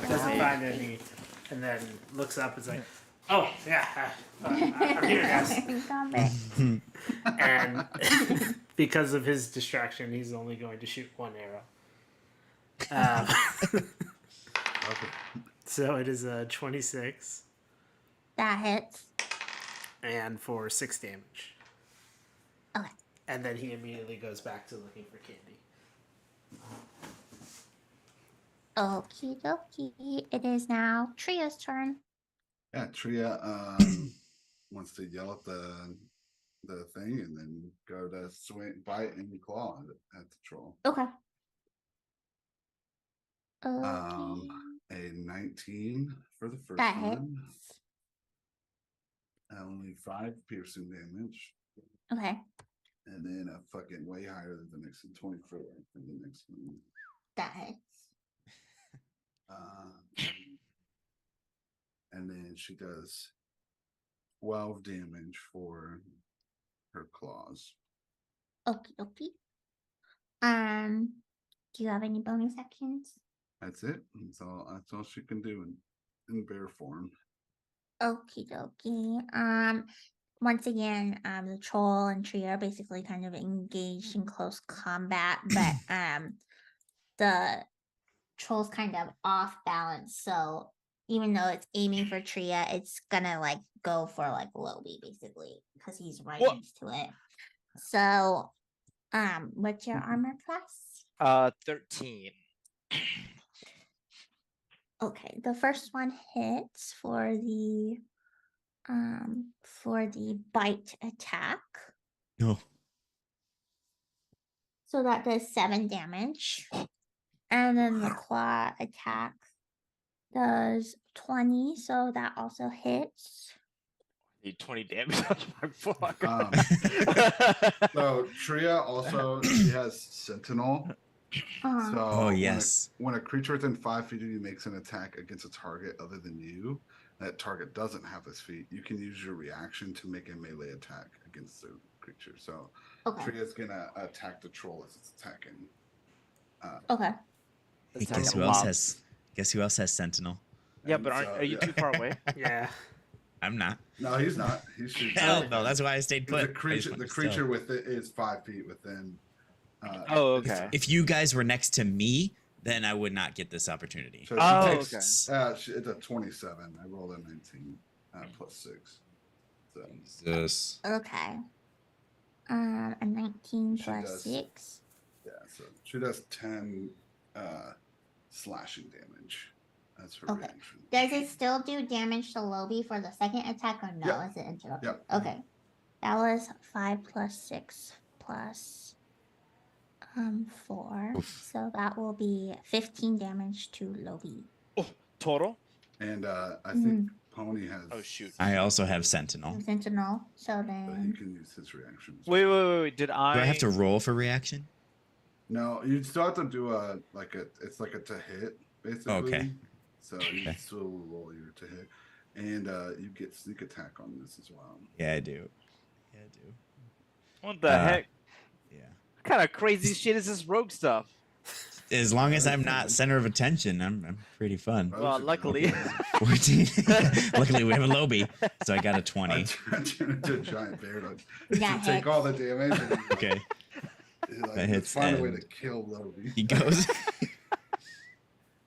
Doesn't find any, and then looks up and is like, "Oh yeah, I'm here, guys." Got it. And because of his distraction, he's only going to shoot one arrow. So it is a 26, That hits. and for 6 damage. Okay. And then he immediately goes back to looking for candy. Okie dokie. It is now Tria's turn. Yeah, Tria wants to yell at the thing and then go to swing, bite, and claw at the troll. Okay. A 19 for the first That one. hits. Only 5 piercing damage. Okay. And then a fucking way higher than the next one, 24 for the next one. That hits. And then she does 12 damage for her claws. Okie dokie. Do you have any bonus actions? That's it. That's all she can do in bear form. Okie dokie. Once again, the troll and Tria are basically kind of engaged in close combat, but the troll's kind of off balance, so even though it's aiming for Tria, it's gonna like go for like Lobi basically because he's right What? next to it. So, what's your armor class? 13. Okay, the first one hits for the bite attack. No. So that does 7 damage. And then the claw attack does 20, so that also hits. Need 20 damage. Fuck. So Tria also she has Sentinel. Uh-huh. So Oh, yes. when a creature within 5 feet of you makes an attack against a target other than you, that target doesn't have his feet, you can use your reaction to make a melee attack against the creature. So Okay. Tria's gonna attack the troll as it's attacking. Okay. Hey, Attack guess a who else mob. has Sentinel? Yeah, And but so, are you yeah. too far away? Yeah. I'm not. No, he's not. He's shooting. Hell no. That's why I stayed The put. creature with it is 5 feet within. Oh, okay. If you guys were next to me, then I would not get this opportunity. So Oh, she okay. takes, it's a 27. I rolled a 19 plus 6. So Jesus. Okay. A 19 She plus does. 6. yeah, so she does 10 slashing damage. That's her Okay. reaction. Does it still do damage to Lobi for the second attack or no? Yep. Is it interrupted? Yep. Okay. That was 5 plus 6 plus 4. Oof. So that will be 15 damage to Lobi. Total? And I think Pony has. Oh, shoot. I also have Sentinel. Sentinel. So But he then can use his reaction. Wait. Did I? Do I have to roll for reaction? No, you still have to do it's like a to hit basically. Okay. So you still roll your to hit, and you get sneak attack on this as well. Yeah, I do. Yeah, I do. What the heck? Yeah. What kind of crazy shit is this rogue stuff? As long as I'm not center of attention, I'm pretty fun. Well, luckily. 14. Luckily, we have a Lobby, so I got a 20. I turn into a giant bear to That take hits. all the damage. And, Okay. like, That hits let's find a way to and- kill Lobby. He goes.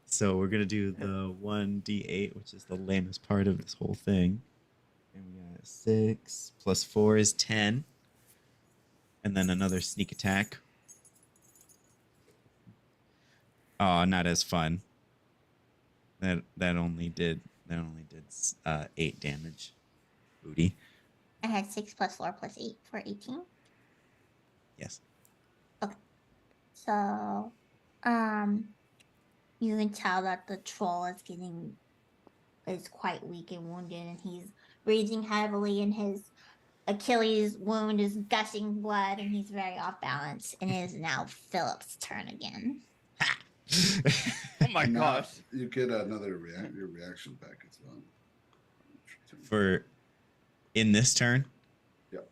So we're gonna do the 1d8, which is the lamest part of this whole thing. And we got 6 plus 4 is 10, and then another sneak attack. Oh, not as fun. That only did 8 damage. Booty. I had 6 plus 4 plus 8 for 18. Yes. So, you can tell that the troll is quite weak and wounded, and he's breathing heavily, and his Achilles wound is gushing blood, and he's very off balance. And it is now Philip's turn again. Oh my And now gosh. You get another your reaction back as well. For in this turn. Yep.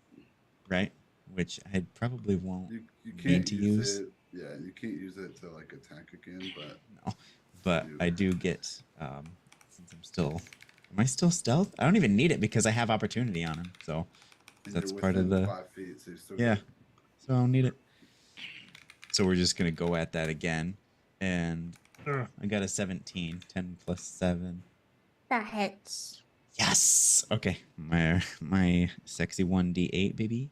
Right? Which I probably won't You need can't to use use. it. Yeah, you can't use it to like attack again, but No. But I do get since am I still stealth? I don't even need it because I have opportunity on him. So and that's you're part of within the 5 feet, so you still yeah. get- So I don't need it. So we're just gonna go at that again. And I got a 17. 10 plus 7. That hits. Yes. Okay. My sexy 1d8, baby.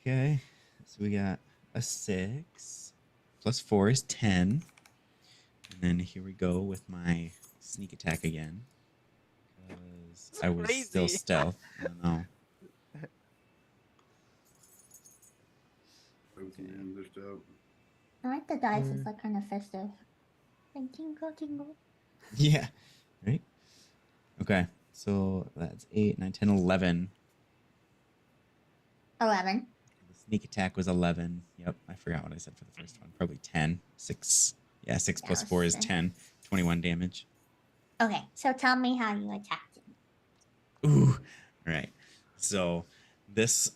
Okay. So we got a 6 plus 4 is 10. And then here we go with my sneak attack again. Because I was still Crazy. stealth. I don't know. Man, there's dope. I like the dice. It's like kind of festive. Like tingle, tingle. Yeah. Right? Okay. So that's 8, 9, 10, 11. 11. The sneak attack was 11. Yep. I forgot what I said for the first one. Probably 10. 6. Yeah, 6 That plus was 4 is 6. 10. 21 damage. Okay, so tell me how you attacked him. Ooh. All right. So this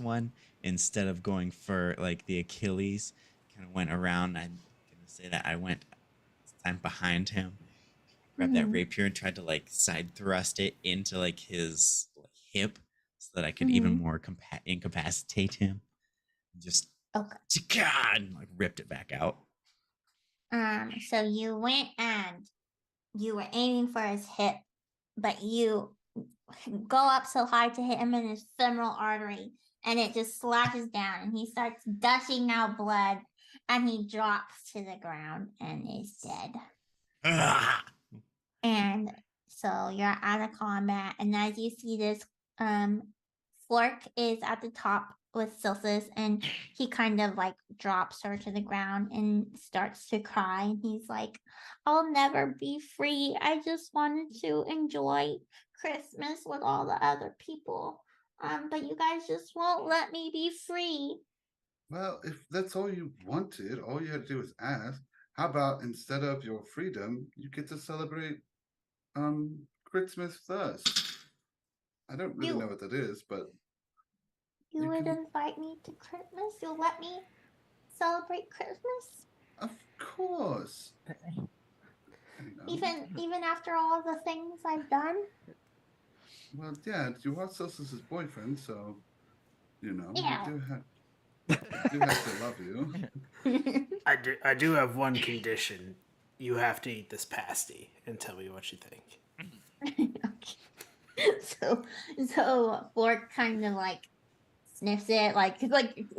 one, instead of going for like the Achilles, kind of went around. I'm gonna say that I went this time behind him, grabbed that Mhm. rapier and tried to like side thrust it into like his hip so that I could even more incapacitate him. Just Okay. and like ripped it back out. So you went and you were aiming for his hip, but you go up so high to hit him in his femoral artery, and it just slashes down, and he starts gushing out blood, and he drops to the ground and is dead. Ah! And so you're out of combat, and as you see this, Flork is at the top with Silsis, and he kind of like drops her to the ground and starts to cry. And he's like, I'll never be free. I just wanted to enjoy Christmas with all the other people. But you guys just won't let me be free. Well, if that's all you wanted, all you had to do was ask. How about instead of your freedom, you get to celebrate Christmas with us? I don't really You- know what that is, but You You would can- invite me to Christmas? You'll let me celebrate Christmas? of course. You know. Even after all the things I've done? Well, yeah, you are Celsius's boyfriend, so you know Yeah. we do have to love you. I do have one condition. You have to eat this pasty and tell me what you think. Okay. So Fork kind of like sniffs it, like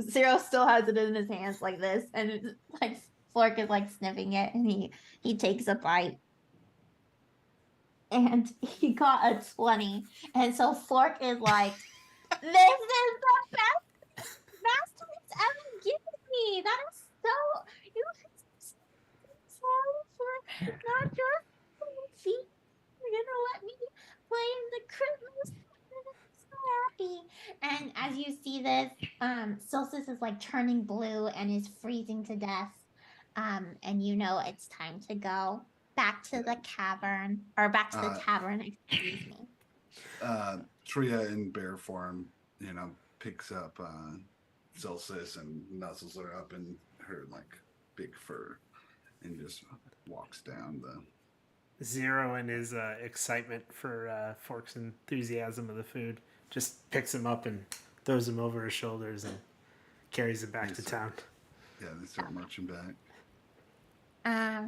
Zero still has it in his hands like this, and it's like Fork is like sniffing it, and he takes a bite, and he got a 20, and so Fork is like, this is the best master's ever given me. That is so you sorry for not just feet. You're gonna let me play in the Christmas. I'm so happy. And as you see this, Solstice is like turning blue and is freezing to death. And you know it's time to go back to the cavern or back to the tavern, excuse me. Tria in bear form, picks up Solstice and nuzzles her up in her like big fur and just walks down the. Zero in his excitement for Fork's enthusiasm of the food just picks him up and throws him over his shoulders and carries him back to town. Yeah, they start marching back.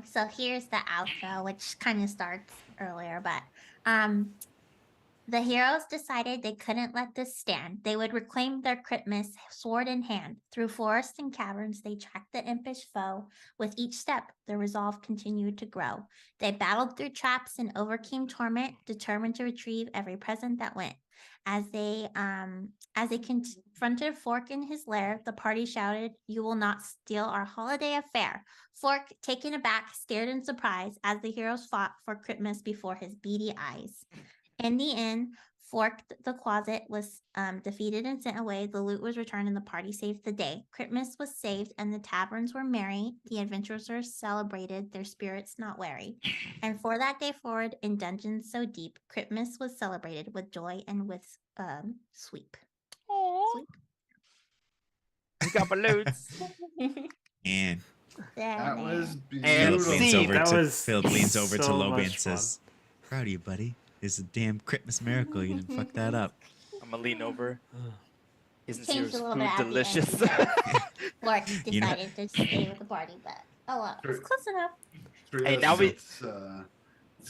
So here's the outro, which kind of starts earlier, but the heroes decided they couldn't let this stand. They would reclaim their Christmas sword in hand. Through forests and caverns, they tracked the impish foe. With each step, their resolve continued to grow. They battled through traps and overcame torment, determined to retrieve every present that went. As they confronted Fork in his lair, the party shouted, "You will not steal our holiday affair." Fork, taken aback, stared in surprise as the heroes fought for Christmas before his beady eyes. In the end, Fork the Closet was defeated and sent away. The loot was returned and the party saved the day. Christmas was saved and the taverns were merry. The adventurers celebrated, their spirits not wary. And for that day forward, in dungeons so deep, Christmas was celebrated with joy and with sweep. Aww. We got balloons. And That was And beautiful. Philip leans over to so Lobe much and says, "Proud of you, buddy. It's a damn Christmas miracle. You didn't fuck that up." I'm gonna lean over. Isn't Changed Zero's a little bit food at the end delicious? because Fork decided You know- to stay with the party, but oh well, it's close enough. Tria Hey, now we- sits So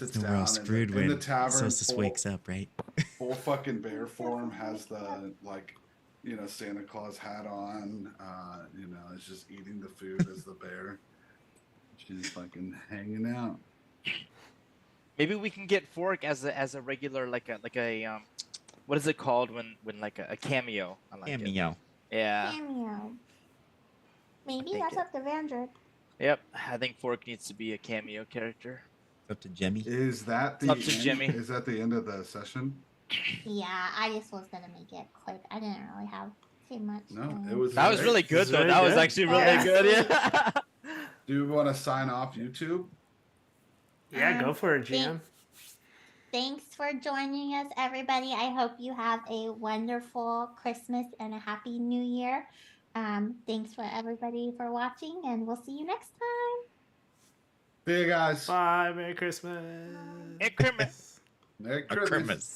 down we're all screwed in when the tavern. Solstice wakes up, right? Full fucking bear form, has the Santa Claus hat on. Is just eating the food as the bear. She's fucking hanging out. Maybe we can get Fork as a regular like a what is it called when like a cameo? I like it. Cameo. Yeah. Cameo. Maybe think that's it- up to Vandred. Yep. I think Fork needs to be a cameo character. Up to Jemmy. Is that the Up to end? Jimmy. Is that the end of the session? Yeah, I just was gonna make it quick. I didn't really have too much. No, to- it was. That was great. really good It's though. very That was good. actually really Yeah. good. Yeah. Do you want to sign off YouTube? Yeah, go for it, thank- GM. Thanks for joining us, everybody. I hope you have a wonderful Christmas and a happy New Year. Thanks for everybody for watching, and we'll see you next time. See you guys. Bye. Merry Christmas. Hey, Christmas. Merry A Christmas.